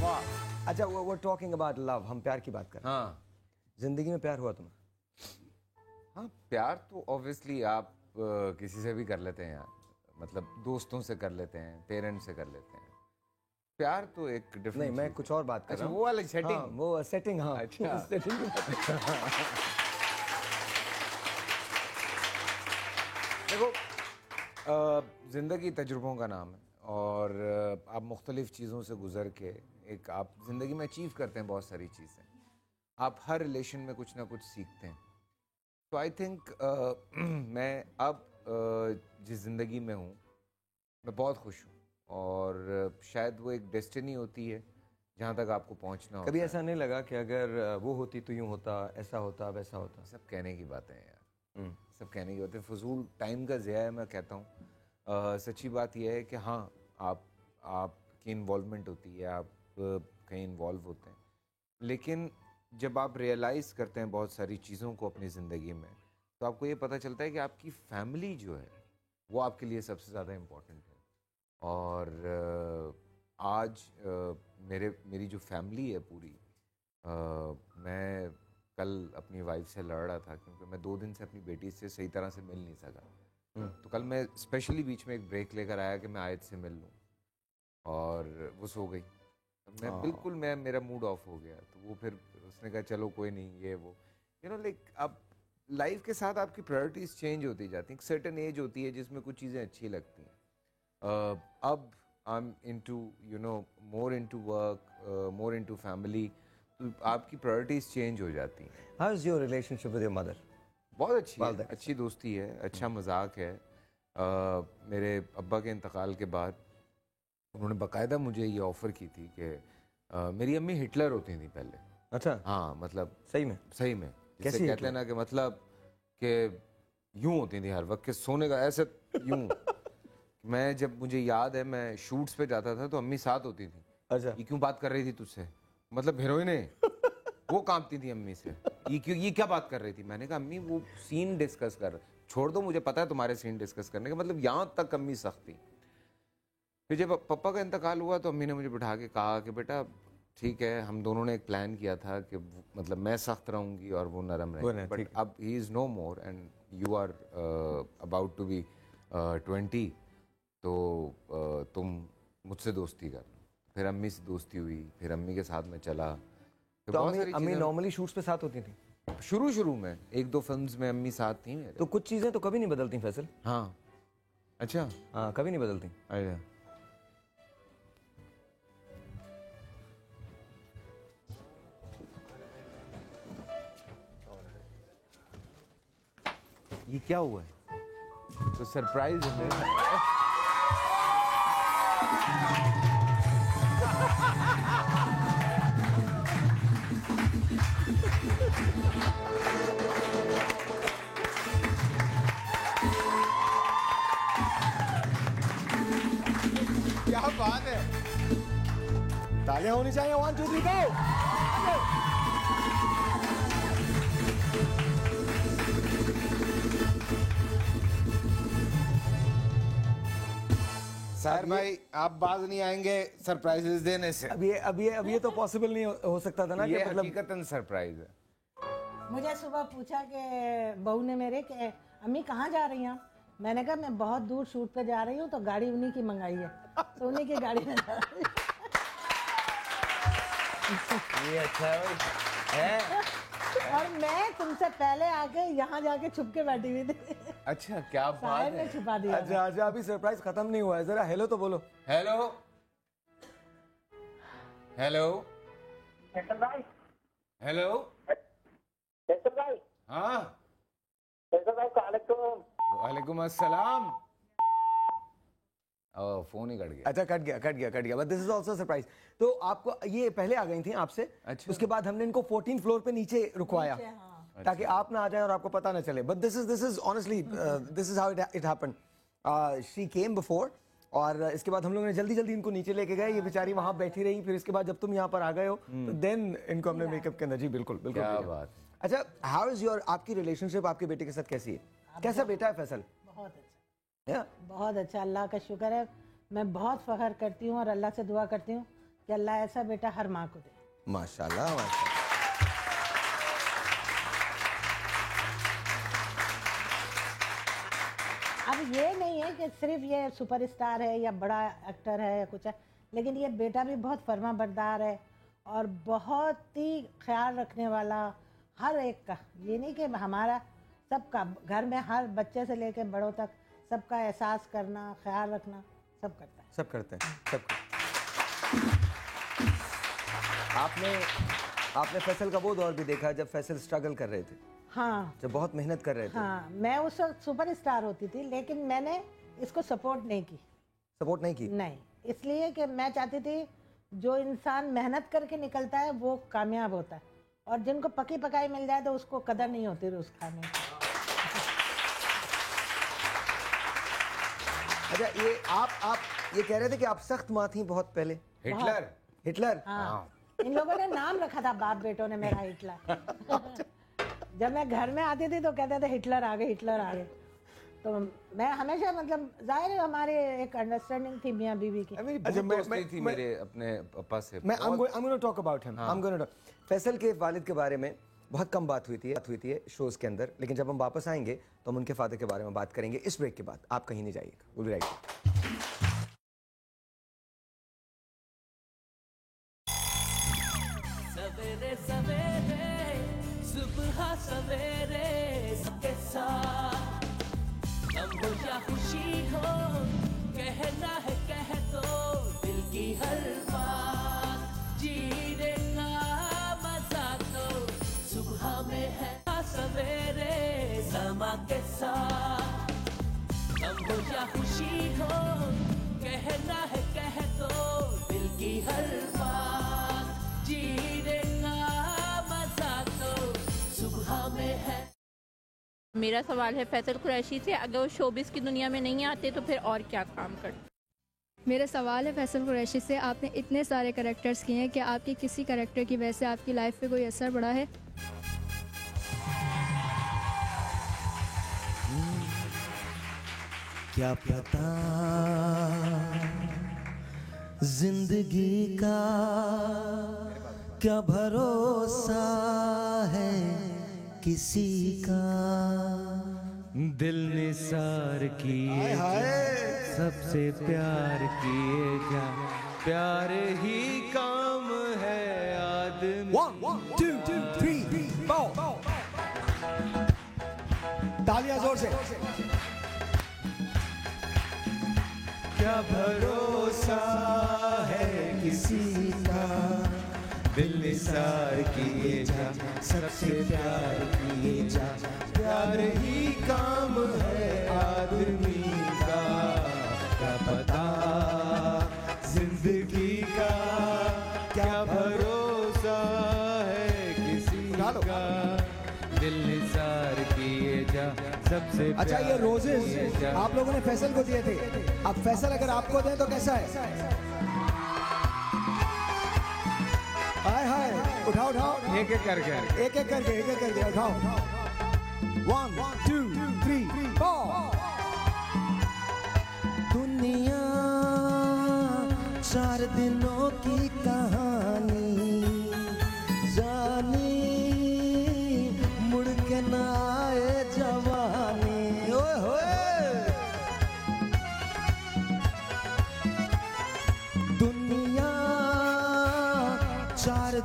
[SPEAKER 1] वाह. अच्छा, we're talking about love. हम प्यार की बात कर रहे हैं.
[SPEAKER 10] हाँ.
[SPEAKER 1] जिंदगी में प्यार हुआ तुम्हें?
[SPEAKER 10] हाँ, प्यार तो ऑब्वियसली आप किसी से भी कर लेते हैं यार. मतलब दोस्तों से कर लेते हैं, पेरेंट्स से कर लेते हैं. प्यार तो एक डिफरेंट.
[SPEAKER 1] नहीं, मैं कुछ और बात कर रहा हूँ.
[SPEAKER 10] वो वाली सेटिंग.
[SPEAKER 1] हाँ, वो सेटिंग. हाँ,
[SPEAKER 10] अच्छा.
[SPEAKER 1] सेटिंग.
[SPEAKER 10] देखो, ज़िंदगी तजुर्बों का नाम है और आप मुख्तलिफ़ चीज़ों से गुज़र के एक आप ज़िंदगी में अचीव करते हैं बहुत सारी चीज़ें. आप हर रिलेशन में कुछ ना कुछ सीखते हैं. तो आई थिंक मैं अब जिस ज़िंदगी में हूँ मैं बहुत खुश हूँ और शायद वो एक डेस्टिनी होती है जहाँ तक आपको पहुँचना होता है.
[SPEAKER 1] कभी ऐसा नहीं लगा कि अगर वो होती तो यूँ होता, ऐसा होता, वैसा होता?
[SPEAKER 10] सब कहने की बातें हैं यार. सब कहने की बातें. फजूल टाइम का ज़िया है मैं कहता हूँ. सच्ची बात यह है कि हाँ, आपकी इन्वॉल्वमेंट होती है, आप कहीं इन्वॉल्व होते हैं, लेकिन जब आप रियलाइज़ करते हैं बहुत सारी चीज़ों को अपनी ज़िंदगी में, तो आपको ये पता चलता है कि आपकी फैमिली जो है वो आपके लिए सबसे ज़्यादा इम्पोर्टेंट है. और आज मेरी जो फैमिली है पूरी, मैं कल अपनी वाइफ से लड़ रहा था क्योंकि मैं 2 दिन से अपनी बेटी से सही तरह से मिल नहीं सका. तो कल मैं स्पेशली बीच में एक ब्रेक लेकर आया कि मैं आयत से मिल लूँ और वो सो गई. मैं बिल्कुल मेरा मूड ऑफ हो गया. तो वो फिर उसने कहा चलो कोई नहीं, ये वो लाइक अब लाइफ के साथ आपकी प्रायोरिटीज़ चेंज होती जाती हैं. एक सर्टेन एज होती है जिसमें कुछ चीज़ें अच्छी लगती हैं. अब I am into more into work, more into family, तो आपकी प्रायोरिटीज़ चेंज हो जाती हैं.
[SPEAKER 1] How is your relationship with your mother?
[SPEAKER 10] बहुत अच्छी है, अच्छी दोस्ती है, अच्छा मजाक है. मेरे अब्बा के इंतकाल के बाद उन्होंने बाकायदा मुझे ये ऑफ़र की थी कि मेरी अम्मी हिटलर होती थी पहले.
[SPEAKER 1] अच्छा.
[SPEAKER 10] हाँ, मतलब
[SPEAKER 1] सही में
[SPEAKER 10] जैसे कहते हैं ना कि मतलब कि यूँ होती थी हर वक्त के सोने का ऐसे यूँ. मैं जब मुझे याद है मैं शूट्स पे जाता था तो अम्मी साथ होती थी.
[SPEAKER 1] अच्छा.
[SPEAKER 10] ये क्यों बात कर रही थी तुझसे? मतलब हीरोइन है. वो कांपती थी अम्मी से. ये क्या बात कर रही थी? मैंने कहा अम्मी वो सीन डिस्कस कर. छोड़ दो, मुझे पता है तुम्हारे सीन डिस्कस करने का. मतलब यहाँ तक अम्मी सख्त थी. फिर जब पापा का इंतकाल हुआ तो अम्मी ने मुझे बिठा के कहा कि बेटा ठीक है, हम दोनों ने एक प्लान किया था कि मतलब मैं सख्त रहूँगी और वो नरम रहेगी, बट अब he is no more and you are about to be 20, तो तुम मुझसे दोस्ती कर लो. फिर अम्मी से दोस्ती हुई, फिर अम्मी के साथ मैं चला.
[SPEAKER 1] तो अम्मी नॉर्मली शूट्स पे साथ होती थी
[SPEAKER 10] शुरू में 1-2 फिल्म्स में अम्मी साथ थी मेरे.
[SPEAKER 1] तो कुछ चीज़ें तो कभी नहीं बदलती फैसल.
[SPEAKER 10] हाँ. अच्छा.
[SPEAKER 1] हाँ, कभी नहीं बदलती.
[SPEAKER 10] अच्छा. ये क्या हुआ है? तो सरप्राइज है.
[SPEAKER 1] क्या बात है. तालियां होनी चाहिए. 1 2 3 go.
[SPEAKER 10] साहिर भाई, आप बाज नहीं आएंगे सरप्राइजेस देने से.
[SPEAKER 1] अब ये तो पॉसिबल नहीं हो सकता था ना.
[SPEAKER 10] ये हकीकतन सरप्राइज है.
[SPEAKER 13] मुझे सुबह पूछा कि बहू ने मेरे कि अम्मी कहाँ जा रही हैं? मैंने कहा मैं बहुत दूर शूट पे जा रही हूँ, तो गाड़ी उन्हीं की मंगाई है, तो उन्हीं की गाड़ी में जा रही हूँ।
[SPEAKER 10] ये अच्छा है।
[SPEAKER 13] और मैं तुमसे पहले आके यहाँ जाके छुप के बैठी हुई थी।
[SPEAKER 10] अच्छा, क्या बात
[SPEAKER 13] साहिब
[SPEAKER 10] है।
[SPEAKER 13] ने छुपा दिया।
[SPEAKER 1] अच्छा अच्छा, अभी सरप्राइज खत्म नहीं हुआ है, जरा हेलो तो बोलो।
[SPEAKER 10] हेलो हेलो
[SPEAKER 7] फैसल भाई,
[SPEAKER 10] हेलो।
[SPEAKER 7] फैसल भाई,
[SPEAKER 10] हाँ
[SPEAKER 7] फैसल भाई
[SPEAKER 10] वालेकुम अस्सलाम। फोन ही कट गया।
[SPEAKER 1] अच्छा, कट गया, but this is also surprise. तो आपको ये पहले आ गई थी आपसे।
[SPEAKER 10] अच्छा।
[SPEAKER 1] उसके बाद हमने इनको 14 फ्लोर पे नीचे रुकवाया, ताकि आप ना आ जाए और आपको पता ना चले। But this is honestly this is how it happened. She came before, और इसके बाद हम लोगों ने जल्दी जल्दी इनको नीचे लेके गए। ये बेचारी वहां बैठी रही, फिर इसके बाद जब तुम यहाँ पर आ गए हो तो देन इनको हमने मेकअप के अंदर। जी बिल्कुल बिल्कुल,
[SPEAKER 10] क्या बात।
[SPEAKER 1] अच्छा, हाउ इज योर, आपकी रिलेशनशिप आपके बेटे के साथ कैसी है? कैसा बेटा है फैसल?
[SPEAKER 13] बहुत अच्छा, बहुत अच्छा, अल्लाह का शुक्र है। मैं बहुत फख्र करती हूँ और अल्लाह से दुआ करती हूँ कि अल्लाह ऐसा बेटा हर माँ को दे।
[SPEAKER 1] माशाल्लाह माशाल्लाह।
[SPEAKER 13] अब ये नहीं है कि सिर्फ ये सुपरस्टार है या बड़ा एक्टर है या कुछ है, लेकिन ये बेटा भी बहुत फर्मा बरदार है और बहुत ही ख्याल रखने वाला हर एक का। ये नहीं कि हमारा, सबका, घर में हर बच्चे से लेकर बड़ों तक सबका एहसास करना, ख्याल रखना, सब करता है।
[SPEAKER 1] सब करते हैं, सब करते हैं। आपने फैसल का वो दौर भी देखा जब फैसल स्ट्रगल कर रहे थे।
[SPEAKER 13] हाँ,
[SPEAKER 1] जब बहुत मेहनत कर रहे थे।
[SPEAKER 13] हाँ, मैं उस वक्त सुपरस्टार होती थी, लेकिन मैंने इसको सपोर्ट नहीं की।
[SPEAKER 1] सपोर्ट नहीं की?
[SPEAKER 13] नहीं, इसलिए कि मैं चाहती थी जो इंसान मेहनत करके निकलता है वो कामयाब होता है, और जिनको पकी पकाई मिल जाए तो उसको कदर नहीं होती उस खाने की।
[SPEAKER 1] अच्छा, ये आप ये कह रहे थे कि आप सख्त माँ थी बहुत पहले। हिटलर।
[SPEAKER 13] हाँ, इन लोगों ने नाम रखा था बाप बेटों ने मेरा हिटलर। जब मैं घर में आती थी तो कहते थे हिटलर आ गए, हिटलर आ गए। तो मैं हमेशा, मतलब जाहिर है हमारे एक अंडरस्टैंडिंग थी मियाँ बीवी की।
[SPEAKER 10] अच्छा, दोस्ती थी मेरे अपने पापा से।
[SPEAKER 1] I'm going to talk about him. I'm going to talk. Faisal के वालिद के बारे में बहुत कम बात हुई थी शोज के अंदर, लेकिन जब हम वापस आएंगे तो हम उनके फादर के बारे में बात करेंगे इस ब्रेक के बाद। आप कहीं नहीं जाइएगा, we'll be right back.
[SPEAKER 9] सवेरे सवेरे सुबह सवेरे सबके साथ, गम हो या खुशी हो, कहना है कह दो दिल की हर बात। जीने का मजा तो सुबह में है, सवेरे समा के साथ, गम हो या खुशी हो, कहना है कह दो दिल की हर बात। जीने का मजा तो सुबह में है।
[SPEAKER 14] मेरा सवाल है फैसल कुरैशी से, अगर वो शोबिस की दुनिया में नहीं आते तो फिर और क्या काम करते?
[SPEAKER 15] मेरा सवाल है फैसल कुरैशी से, आपने इतने सारे कैरेक्टर्स किए हैं, क्या आपकी किसी कैरेक्टर की वजह से आपकी लाइफ पे कोई असर पड़ा है?
[SPEAKER 2] क्या पता जिंदगी का क्या भरोसा है किसी का, दिल निसार किए सबसे प्यार किए जा, प्यार ही काम है आदमी।
[SPEAKER 1] 1 2 3 4 तालियां जोर से।
[SPEAKER 2] क्या भरोसा है किसी का, दिल निसार किए जा सबसे प्यार किए जा, प्यार ही काम है आदमी का। क्या पता जिंदगी का क्या भरोसा है किसी का, दिल निसार किए जा सबसे।
[SPEAKER 1] अच्छा, ये रोजेस आप लोगों ने फैसल को दिए थे, अब फैसल अगर आपको दें तो कैसा है? हाय हाय, उठाओ
[SPEAKER 10] एक एक करके
[SPEAKER 1] उठाओ। 1 2 3 4।
[SPEAKER 2] दुनिया 4 दिनों की कहानी, जानी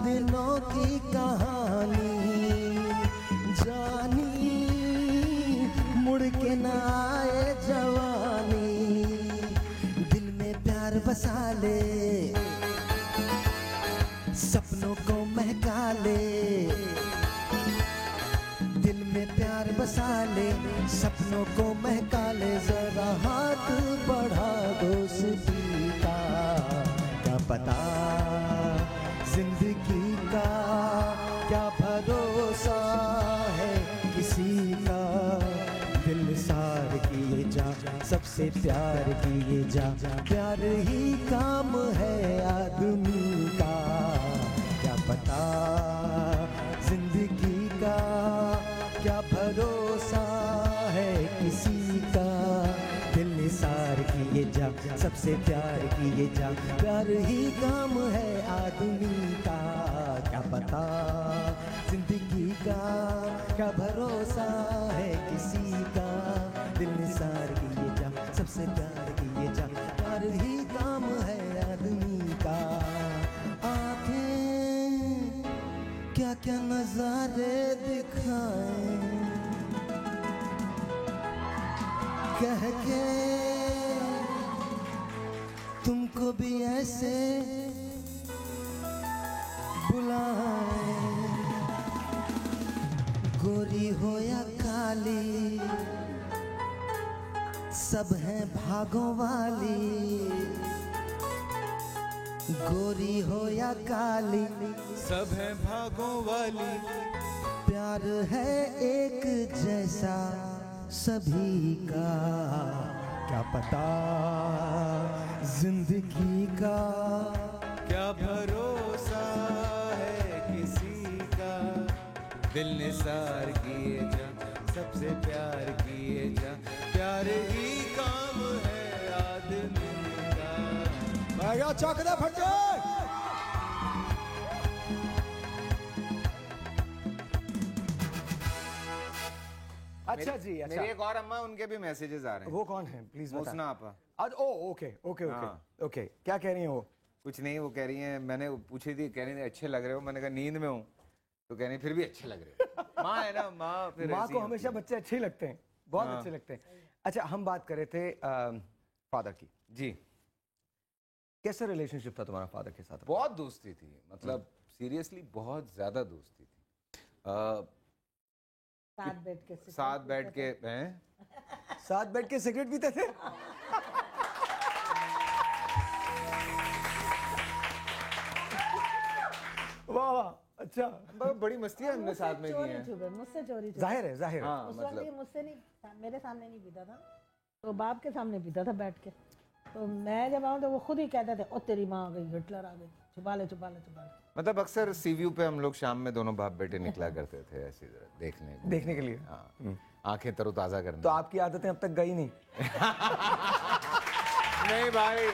[SPEAKER 2] दिनों की कहानी जानी, मुड़ के न आए जवानी, दिल में प्यार बसा ले, सपनों को महका ले, दिल में प्यार बसा ले, सपनों को महका ले, जरा हाथ बढ़ा दोस्ती का, क्या पता जिंदगी का क्या भरोसा है किसी का, दिल सार किए जा, सबसे प्यार किए जा, प्यार ही काम है आदमी का, क्या पता जिंदगी का क्या भरोसा है किसी का, दिल निसार किए जा, सबसे प्यार किए जा, प्यार ही काम है आदमी का, क्या पता जिंदगी का क्या भरोसा है किसी का, दिल निसार किए जा, सबसे प्यार किए जा, प्यार ही काम है आदमी का। आंखें क्या क्या नजारे दिखाएं, कह के तुमको भी ऐसे बुलाएं, गोरी हो या काली सब हैं भागों वाली, गोरी हो या काली
[SPEAKER 16] सब हैं भागों वाली,
[SPEAKER 2] प्यार है एक जैसा सभी का, क्या पता जिंदगी का
[SPEAKER 16] क्या भरोसा है किसी का, दिल निसार किए जा, सबसे प्यार किए जा, प्यार ही काम है आदमी का।
[SPEAKER 1] चौकदा फट जाए। अच्छा जी, अच्छा।
[SPEAKER 10] मेरी एक और अम्मा, उनके भी मैसेजेस आ रहे हैं।
[SPEAKER 1] वो कौन है प्लीज बताएं।
[SPEAKER 10] मुसना आपा।
[SPEAKER 1] ओके ओके ओके ओके, क्या कह रही हैं वो?
[SPEAKER 10] कुछ नहीं, वो कह रही हैं, मैंने पूछी थी, कह रही थी अच्छे लग रहे हो, मैंने कहा नींद में हूँ, तो कह रही फिर भी अच्छे लग रहे हो। माँ है ना, माँ फिर
[SPEAKER 1] माँ को हमेशा बच्चे अच्छे लगते हैं, बहुत
[SPEAKER 10] हाँ।
[SPEAKER 1] अच्छे लगते हैं। अच्छा, हम बात कर रहे थे फादर की।
[SPEAKER 10] जी,
[SPEAKER 1] कैसा रिलेशनशिप था तुम्हारा फादर के साथ?
[SPEAKER 10] बहुत दोस्ती थी, मतलब सीरियसली बहुत ज्यादा दोस्ती थी। साथ बैठ के हैं,
[SPEAKER 1] साथ बैठ के सिगरेट पीते थे। वाह वाह, अच्छा,
[SPEAKER 10] बड़ी मस्तियाँ हमने साथ में की हैं।
[SPEAKER 13] मुझसे चोरी
[SPEAKER 1] जाहिर है, जाहिर है।
[SPEAKER 10] हाँ,
[SPEAKER 13] उस वक्त मुझसे नहीं, मेरे सामने नहीं पीता था, तो बाप के सामने पीता था बैठ के। तो मैं जब आऊँ तो वो खुद ही कहते थे, ओ तेरी माँ आ गई, हिटलर आ गई, छुपा ले छुपा ले छुपा ले।
[SPEAKER 10] मतलब अक्सर सीव्यू पे हम लोग शाम में दोनों बाप बेटे निकला करते थे ऐसे देखने
[SPEAKER 1] के लिए।
[SPEAKER 10] हाँ, आंखें तरोताजा करने।
[SPEAKER 1] तो आपकी आदतें अब तक गई नहीं?
[SPEAKER 10] नहीं भाई,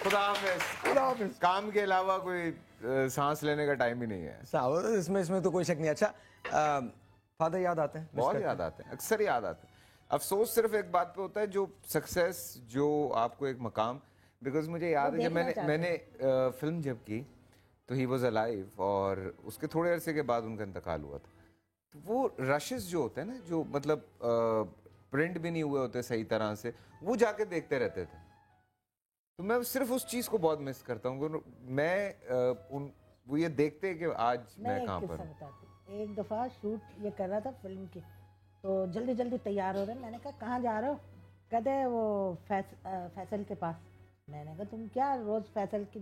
[SPEAKER 10] खुदा
[SPEAKER 1] हाफिज़।
[SPEAKER 10] काम के अलावा कोई सांस लेने का टाइम ही नहीं है।
[SPEAKER 1] इसमें तो कोई शक नहीं। अच्छा, फादर याद आते हैं?
[SPEAKER 10] बहुत याद आते हैं, अक्सर याद आते हैं। अफसोस सिर्फ एक बात पे होता है, जो सक्सेस, जो आपको एक मकाम, बिकॉज मुझे याद है जब मैंने फिल्म जब की तो ही वॉज अलाइव, और उसके थोड़े अरसे के बाद उनका इंतकाल हुआ था। तो वो रशेस जो होते हैं ना, जो मतलब प्रिंट भी नहीं हुए होते सही तरह से, वो जाके देखते रहते थे। तो मैं सिर्फ उस चीज़ को बहुत मिस करता हूँ। मैं वो ये देखते कि आज मैं कहाँ पर हूँ।
[SPEAKER 13] एक दफ़ा शूट ये कर रहा था फिल्म की, तो जल्दी जल्दी तैयार हो रहे हैं। मैंने कहा कहाँ जा रहे हो? कहते हैं वो फैसल के पास। मैंने कहा तुम क्या रोज़ फैसल की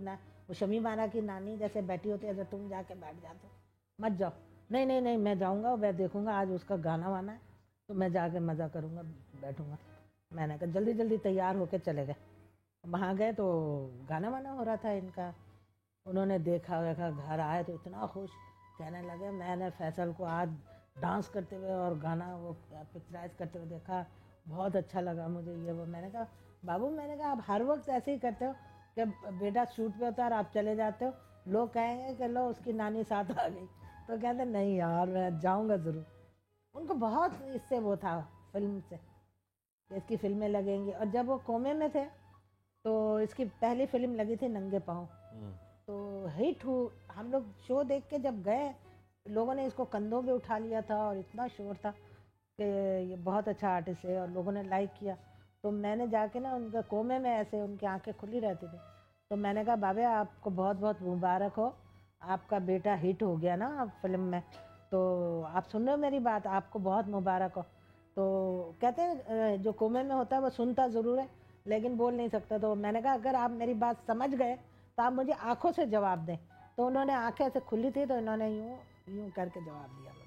[SPEAKER 13] वो शमी माना की नानी जैसे बैठी होती है, तो तुम जाके बैठ जाते हो, मत जाओ। नहीं नहीं नहीं, मैं जाऊँगा, मैं देखूँगा, आज उसका गाना वाना है, तो मैं जाके मज़ा करूँगा, बैठूँगा। मैंने कहा जल्दी जल्दी तैयार होके चले गए। वहाँ गए तो गाना वाना हो रहा था इनका। उन्होंने देखा घर आए तो इतना खुश, कहने लगे मैंने फैसल को आज डांस करते हुए और गाना वो पिक्चराइज करते हुए देखा, बहुत अच्छा लगा मुझे ये वो। मैंने कहा बाबू, मैंने कहा आप हर वक्त ऐसे ही करते हो कि बेटा शूट पे होता है और आप चले जाते हो, लोग कहेंगे कि लो उसकी नानी साथ आ गई। तो कहते नहीं यार, मैं जाऊँगा ज़रूर। उनको बहुत इससे वो था फिल्म से, इसकी फिल्में लगेंगी। और जब वो कोमे में थे तो इसकी पहली फिल्म लगी थी नंगे पाँव, तो हिट हम लोग शो देख के जब गए, लोगों ने इसको कंधों पे उठा लिया था और इतना शोर था कि ये बहुत अच्छा आर्टिस्ट है और लोगों ने लाइक किया। तो मैंने जाके ना उनके कोमे में ऐसे उनकी आंखें खुली रहती थी, तो मैंने कहा बाबे आपको बहुत बहुत मुबारक हो, आपका बेटा हिट हो गया ना फिल्म में, तो आप सुन रहे हो मेरी बात, आपको बहुत मुबारक हो। तो कहते हैं जो कोमे में होता है वो सुनता ज़रूर है लेकिन बोल नहीं सकता। तो मैंने कहा अगर आप मेरी बात समझ गए तो आप मुझे आंखों से जवाब दें। तो उन्होंने आंखें ऐसे खुली थी तो इन्होंने यूँ यूँ करके जवाब दिया मुझे।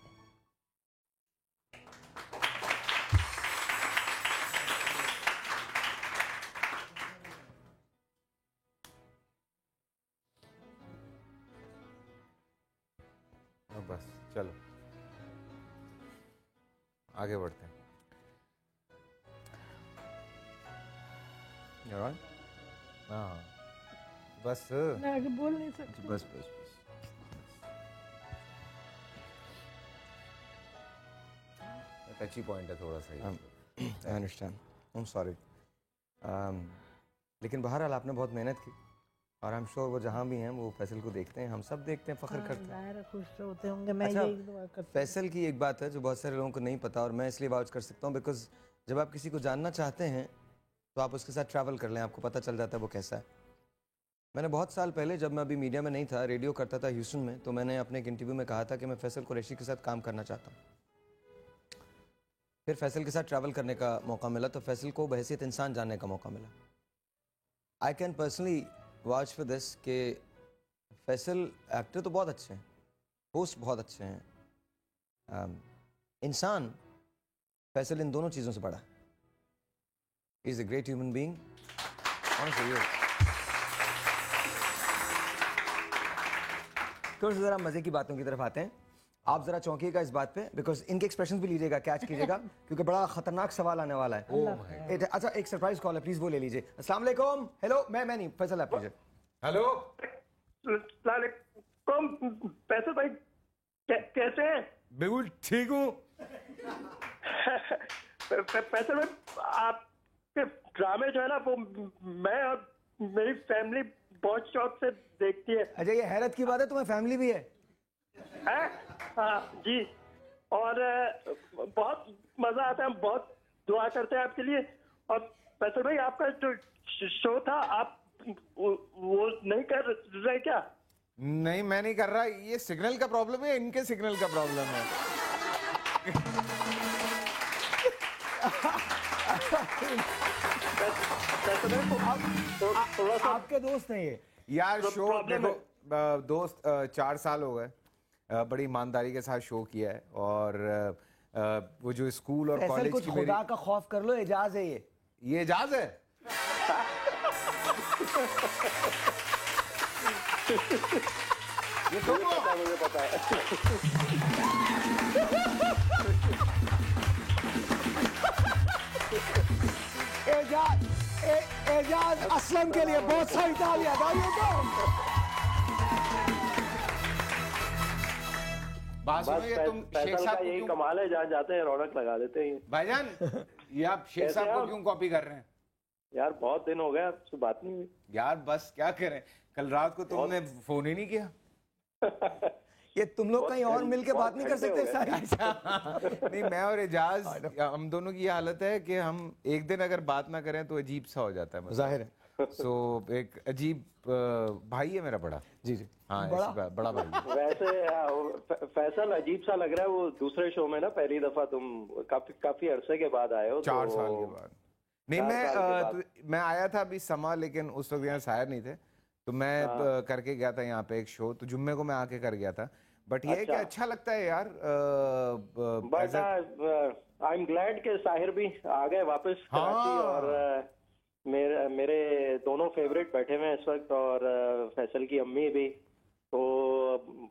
[SPEAKER 10] बस चलो आगे बढ़ते हैं। हाँ बस
[SPEAKER 13] मैं आगे बोल नहीं सकती।
[SPEAKER 10] बस बस बस टची पॉइंट है थोड़ा सा।
[SPEAKER 1] I understand, I am sorry. लेकिन बहरहाल आपने बहुत मेहनत की और आई एम श्योर वो जहाँ भी हैं वो फैसल को देखते हैं, हम सब देखते हैं, फ़ख्र करते हैं।
[SPEAKER 13] खुश तो होते होंगे। मैं
[SPEAKER 1] अच्छा,
[SPEAKER 13] यही दुआ करती हूँ।
[SPEAKER 1] फैसल की एक बात है जो बहुत सारे लोगों को नहीं पता और मैं इसलिए वाउच कर सकता हूँ बिकॉज जब आप किसी को जानना चाहते हैं तो आप उसके साथ ट्रैवल कर लें, आपको पता चल जाता है वो कैसा है। मैंने बहुत साल पहले जब मैं अभी मीडिया में नहीं था, रेडियो करता था ह्यूस्टन में, तो मैंने अपने एक इंटरव्यू में कहा था कि मैं फैसल कुरैशी के साथ काम करना चाहता हूँ। फिर फैसल के साथ ट्रैवल करने का मौका मिला तो फैसल को बहैसियत इंसान जानने का मौका मिला। I can personally watch for this कि फैसल एक्टर तो बहुत अच्छे हैं, होस्ट बहुत अच्छे हैं, इंसान फैसल इन दोनों चीज़ों से बड़ा है। He is a great human being. तो ज़रा मज़े की बातों की तरफ आते हैं। आप ज़रा चौंकिएगा इस बात पे बिकॉज इनके एक्सप्रेशन भी लीजिएगा, कैच कीजिएगा क्योंकि बड़ा खतरनाक सवाल आने वाला है। अच्छा एक सरप्राइज कॉल है, प्लीज़ वो ले लीजिए। अस्सलाम वालेकुम। हेलो, मैं नहीं, फैसल आप लीजिए।
[SPEAKER 10] हेलो
[SPEAKER 7] फैसल भाई कैसे हैं?
[SPEAKER 10] बिल्कुल ठीक हूँ।
[SPEAKER 7] फैसल भाई आपके ड्रामे जो है ना वो मैं और मेरी फैमिली बहुत शौक से देखती है।
[SPEAKER 1] अच्छा ये हैरत की बात है, तुम्हें फैमिली भी है?
[SPEAKER 7] हाँ जी, और बहुत मजा आता है, हम बहुत दुआ करते हैं आपके लिए। और फैसल भाई आपका जो शो था आप वो नहीं कर रहे क्या?
[SPEAKER 10] नहीं मैं नहीं कर रहा, ये सिग्नल का प्रॉब्लम है, इनके सिग्नल का प्रॉब्लम है।
[SPEAKER 1] आपके दोस्त हैं ये?
[SPEAKER 10] यार शो देखो दोस्त 4 साल हो गए, बड़ी ईमानदारी के साथ शो किया है और वो जो स्कूल और कॉलेज की मेरी
[SPEAKER 1] खुदा का खौफ कर लो, एजाज है ये
[SPEAKER 10] एजाज है। ये तुम हो?
[SPEAKER 7] मुझे पता है।
[SPEAKER 1] एजाज असलम के लिए बहुत सारी तालियां
[SPEAKER 10] तुम शेख साहब को
[SPEAKER 7] यही कमाल है, जहाँ जाते हैं रौनक लगा देते हैं
[SPEAKER 10] भाईजान। ये आप शेख साहब को क्यों कॉपी कर रहे हैं?
[SPEAKER 7] यार बहुत दिन हो गए, आपसे बात नहीं हुई।
[SPEAKER 10] यार बस क्या करें, कल रात को तुमने फोन ही नहीं किया।
[SPEAKER 1] ये तुम लोग कहीं और मिलके बात नहीं कर सकते सारी?
[SPEAKER 10] नहीं मैं और एजाज हम दोनों की ये हालत है कि हम एक दिन अगर बात ना करें तो अजीब सा हो जाता है।
[SPEAKER 1] जाहिर है।
[SPEAKER 10] सो एक अजीब भाई है मेरा बड़ा।
[SPEAKER 1] जी जी
[SPEAKER 10] हाँ बड़ा भाई।
[SPEAKER 7] वैसे फैसल अजीब सा लग रहा है, वो दूसरे शो में ना पहली दफा तुम काफी अरसे के बाद आए हो।
[SPEAKER 10] 4 साल के बाद। नहीं मैं आया था अभी समा, लेकिन उस वक्त यहाँ शायर नहीं थे तो मैं करके गया था यहाँ पे एक शो, तो जुम्मे को मैं आके कर गया था। बट ये क्या अच्छा लगता है यार।
[SPEAKER 7] बट आई एम ग्लैड के साहिर भी आ गए वापस कराची। और मेरे दोनों फेवरेट बैठे हुए हैं इस वक्त, और फैसल की अम्मी भी। तो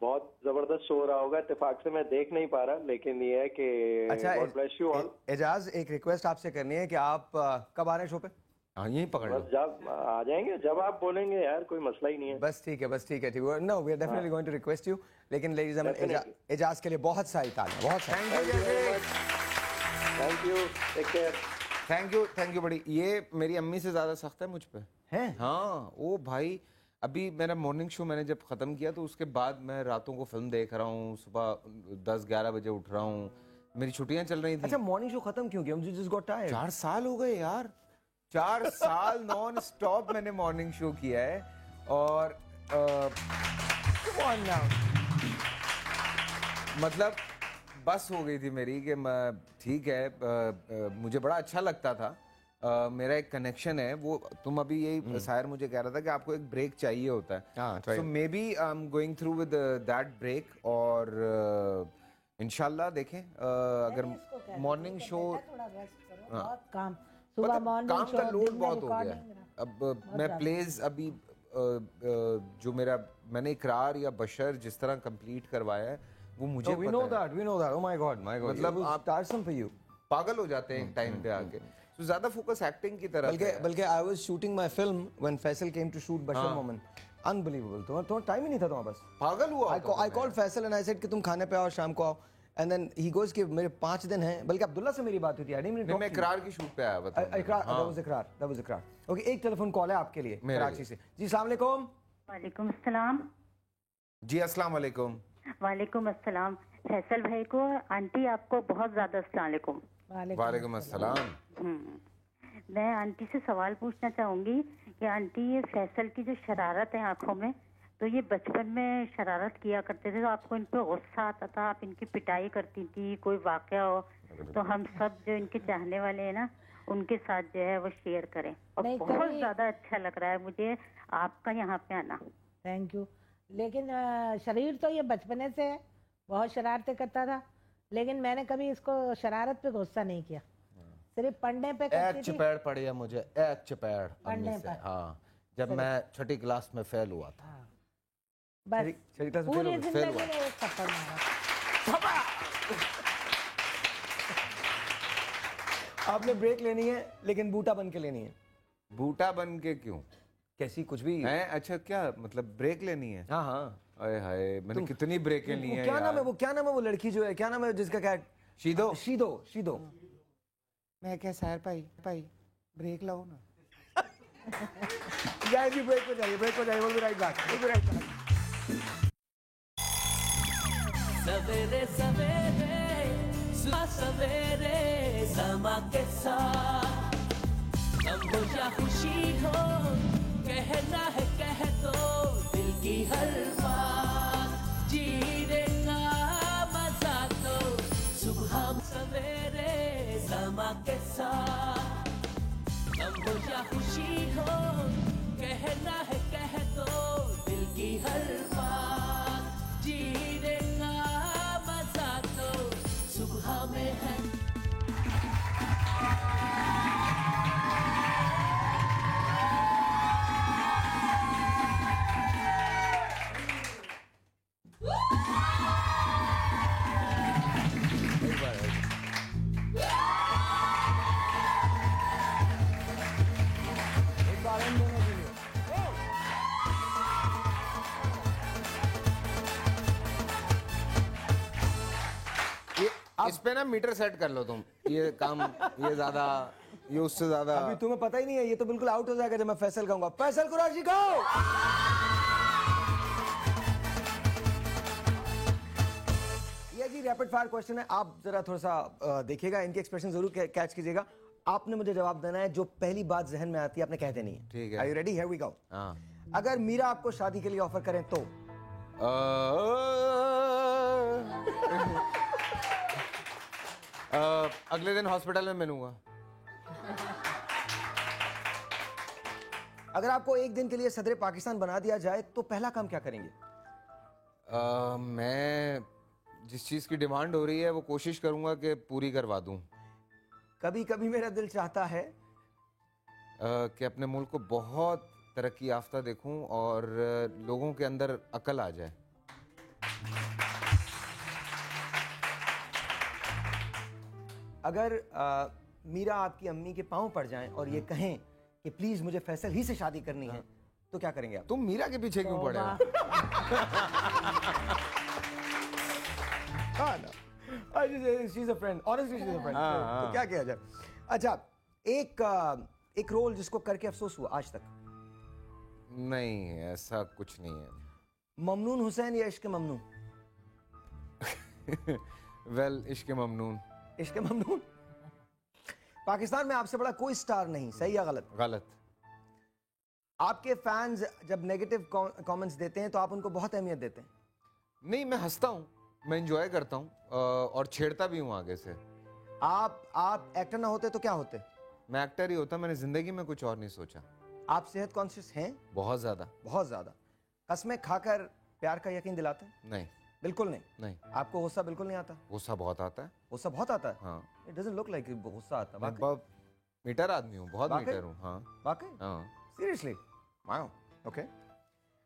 [SPEAKER 7] बहुत जबरदस्त शो रहा होगा, इत्तेफाक से मैं देख नहीं पा रहा, लेकिन ये है कि
[SPEAKER 1] अच्छा
[SPEAKER 7] God bless you all।
[SPEAKER 1] Ejaz एक रिक्वेस्ट आपसे करनी है कि आप कब आ रहे हैं शो पे?
[SPEAKER 10] हाँ यहीं पकड़ लो।
[SPEAKER 7] जब आ जाएंगे, जब आप बोलेंगे यार, कोई मसला ही नहीं है।
[SPEAKER 1] बस ठीक है ठीक है। No we are definitely going to request you. लेकिन लेडीज एंड एजाज के लिए बहुत सारी तालियां, बहुत सारी।
[SPEAKER 7] Thank you, take care.
[SPEAKER 10] Thank you बड़ी। ये मेरी अम्मी से ज्यादा सख्त है मुझ पे।
[SPEAKER 1] हैं?
[SPEAKER 10] हाँ ओ भाई, अभी मेरा मॉर्निंग शो मैंने जब ख़त्म किया तो उसके बाद मैं रातों को फिल्म देख रहा हूँ, सुबह 10-11 बजे उठ रहा हूँ, मेरी छुट्टियां चल रही थी।
[SPEAKER 1] अच्छा, मॉर्निंग शो खत्म क्यों किया? मुझे जस्ट गॉट टायर्ड।
[SPEAKER 10] 4 साल हो गए यार, 4 साल नॉन स्टॉप मैंने मॉर्निंग शो किया है और मतलब बस हो गई थी मेरी कि ठीक है, मुझे बड़ा अच्छा लगता था। मेरा एक कनेक्शन है वो, तुम अभी यही सायर मुझे कह रहा था कि आपको एक ब्रेक चाहिए होता है, so maybe I am going through with that break और इंशाल्लाह देखें अगर मॉर्निंग शो
[SPEAKER 13] काम सुबह मॉर्निंग
[SPEAKER 10] काम का लोड बहुत हो गया। अब मैं प्लेज अभी जो मैंने इकरार या बशर जिस तरह कंप्लीट करवाया है वो मुझे
[SPEAKER 1] we know that, oh my god,
[SPEAKER 10] मतलब आप
[SPEAKER 1] tiresome for you,
[SPEAKER 10] पागल हो जाते हैं एक टाइम पे आके, तो ज्यादा फोकस एक्टिंग की तरफ
[SPEAKER 1] बल्कि I was shooting my film when Faisal came to shoot Bashar Moment, unbelievable, तो टाइम ही नहीं था तुम्हारे पास,
[SPEAKER 10] पागल हुआ।
[SPEAKER 1] I called Faisal and I said कि तुम खाने पे आओ, शाम को आओ, and then he goes कि मेरे 5 दिन हैं, बल्कि अब्दुल्ला से मेरी बात हुई थी, मैं
[SPEAKER 10] इकरार की शूट पे आया,
[SPEAKER 1] इकरार, that was इकरार। ओके, एक टेलीफोन कॉल है आपके लिए कराची से। जी अस्सलाम वालेकुम।
[SPEAKER 17] वालेकुम अस्सलाम।
[SPEAKER 10] जी अस्सलाम वालेकुम।
[SPEAKER 17] वालेकुम अस्सलाम। फैसल भाई को, आंटी आपको बहुत ज्यादा अस्सलाम वालेकुम।
[SPEAKER 10] वालेकुम अस्सलाम।
[SPEAKER 17] मैं आंटी से सवाल पूछना चाहूंगी कि आंटी ये फैसल की जो शरारत है आंखों में, तो ये बचपन में शरारत किया करते थे तो आपको इन पर गुस्सा आता था, आप इनकी पिटाई करती थी, कोई वाकया हो तो हम सब जो इनके चाहने वाले हैं ना उनके साथ जो है वो शेयर करें, और बहुत ज्यादा अच्छा लग रहा है मुझे आपका यहाँ पे आना।
[SPEAKER 13] Thank you. लेकिन शरीर तो ये बचपने से है, बहुत शरारतें करता था, लेकिन मैंने कभी इसको शरारत पे गुस्सा नहीं किया, सिर्फ पढ़ने पे करती थी।
[SPEAKER 18] चपेड़ पड़ी है मुझे, एक चपेड़
[SPEAKER 13] पढ़ने पे।
[SPEAKER 18] हाँ, जब मैं छठी क्लास में फेल हुआ था।
[SPEAKER 13] बस पूरी जिंदगी में एक थप्पड़ मारा।
[SPEAKER 1] आपने ब्रेक लेनी है लेकिन बूटा बन के लेनी है।
[SPEAKER 10] बूटा बन के क्यों?
[SPEAKER 1] कैसी कुछ भी
[SPEAKER 10] है? अच्छा, क्या मतलब ब्रेक लेनी है?
[SPEAKER 1] हाँ हाँ।
[SPEAKER 10] अरे हाय, मैंने कितनी ब्रेकें ली हैं।
[SPEAKER 1] क्या नाम है वो, क्या नाम है वो लड़की जो है, क्या नाम है जिसका क्या?
[SPEAKER 10] शीदो।
[SPEAKER 1] शीदो, शीदो।
[SPEAKER 18] मैं क्या सायर भाई ब्रेक लाओ ना।
[SPEAKER 1] जाइए ब्रेक हो जाइए, ब्रेक हो जाइए, वो भी राइट बैक, वो भी राइट बैक।
[SPEAKER 9] सवेरे सवेरे सवेरे समा के साथ गम हो या खुशी हो, कहना है कह दो दिल की हर बात, जीने का मजा तो सुबह सवेरे समा के साथ गम हो या खुशी हो, कहना है कह दो दिल की हर बात, जीने का मजा तो सुबह में है।
[SPEAKER 10] इस पे ना मीटर सेट कर लो तुम, ये काम ये ज्यादा, ये उससे ज्यादा।
[SPEAKER 1] अभी तुम्हें पता ही नहीं है, ये तो बिल्कुल आउट हो जाएगा जब मैं फैसल कहूंगा। फैसल कुरैशी को ये जी रैपिड फायर क्वेश्चन है, आप जरा थोड़ा सा देखिएगा, इनके एक्सप्रेशन जरूर कैच कीजिएगा। आपने मुझे जवाब देना है, जो पहली बात जहन में आती है आपने कह देनी है।
[SPEAKER 10] ठीक है।
[SPEAKER 1] Are you ready? Here we go. अगर मीरा आपको शादी के लिए ऑफर करें तो?
[SPEAKER 10] अगले दिन हॉस्पिटल में मिलूंगा।
[SPEAKER 1] अगर आपको एक दिन के लिए सदर पाकिस्तान बना दिया जाए तो पहला काम क्या करेंगे?
[SPEAKER 10] मैं जिस चीज की डिमांड हो रही है वो कोशिश करूंगा कि पूरी करवा दूं।
[SPEAKER 1] कभी कभी मेरा दिल चाहता है
[SPEAKER 10] कि अपने मुल्क को बहुत तरक्की याफ्ता देखूं और लोगों के अंदर अकल आ जाए।
[SPEAKER 1] अगर मीरा आपकी अम्मी के पांव पड़ जाएं और ये कहें कि प्लीज मुझे फैसल ही से शादी करनी है, तो क्या करेंगे आप?
[SPEAKER 10] तुम मीरा के पीछे क्यों पड़े हो?
[SPEAKER 1] she's a friend, honestly she's a friend. तो क्या किया जाए? अच्छा, एक रोल जिसको करके अफसोस हुआ आज तक?
[SPEAKER 10] नहीं, ऐसा कुछ नहीं है।
[SPEAKER 1] ममनून हुसैन या इश्क ममनून?
[SPEAKER 10] वेल, इश्क ममनून।
[SPEAKER 1] इश्क ममनून। पाकिस्तान में आपसे बड़ा कोई स्टार नहीं, सही या गलत?
[SPEAKER 10] गलत।
[SPEAKER 1] आपके फैंस जब नेगेटिव कमेंट्स देते हैं तो आप उनको बहुत अहमियत देते हैं?
[SPEAKER 10] नहीं, मैं हंसता हूँ, मैं एंजॉय करता हूँ और छेड़ता भी हूँ आगे से।
[SPEAKER 1] आप एक्टर ना होते तो क्या होते?
[SPEAKER 10] मैं एक्टर ही होता, मैंने जिंदगी में कुछ और नहीं सोचा।
[SPEAKER 1] आप सेहत कॉन्शियस हैं?
[SPEAKER 10] बहुत ज्यादा।
[SPEAKER 1] बहुत ज्यादा। कसमें खाकर प्यार का यकीन दिलाते हैं?
[SPEAKER 10] नहीं,
[SPEAKER 1] बिल्कुल नहीं।
[SPEAKER 10] नहीं।
[SPEAKER 1] आपको गुस्सा बिल्कुल नहीं आता?
[SPEAKER 10] गुस्सा बहुत आता है।
[SPEAKER 1] गुस्सा बहुत आता है?
[SPEAKER 10] हाँ।
[SPEAKER 1] इट डजंट लुक लाइक गुस्सा आता।
[SPEAKER 10] मैं बहुत मीटर आदमी हूँ, बहुत मीटर हूँ। हाँ।
[SPEAKER 1] वाकई?
[SPEAKER 10] हाँ।
[SPEAKER 1] सीरियसली? वाओ। ओके।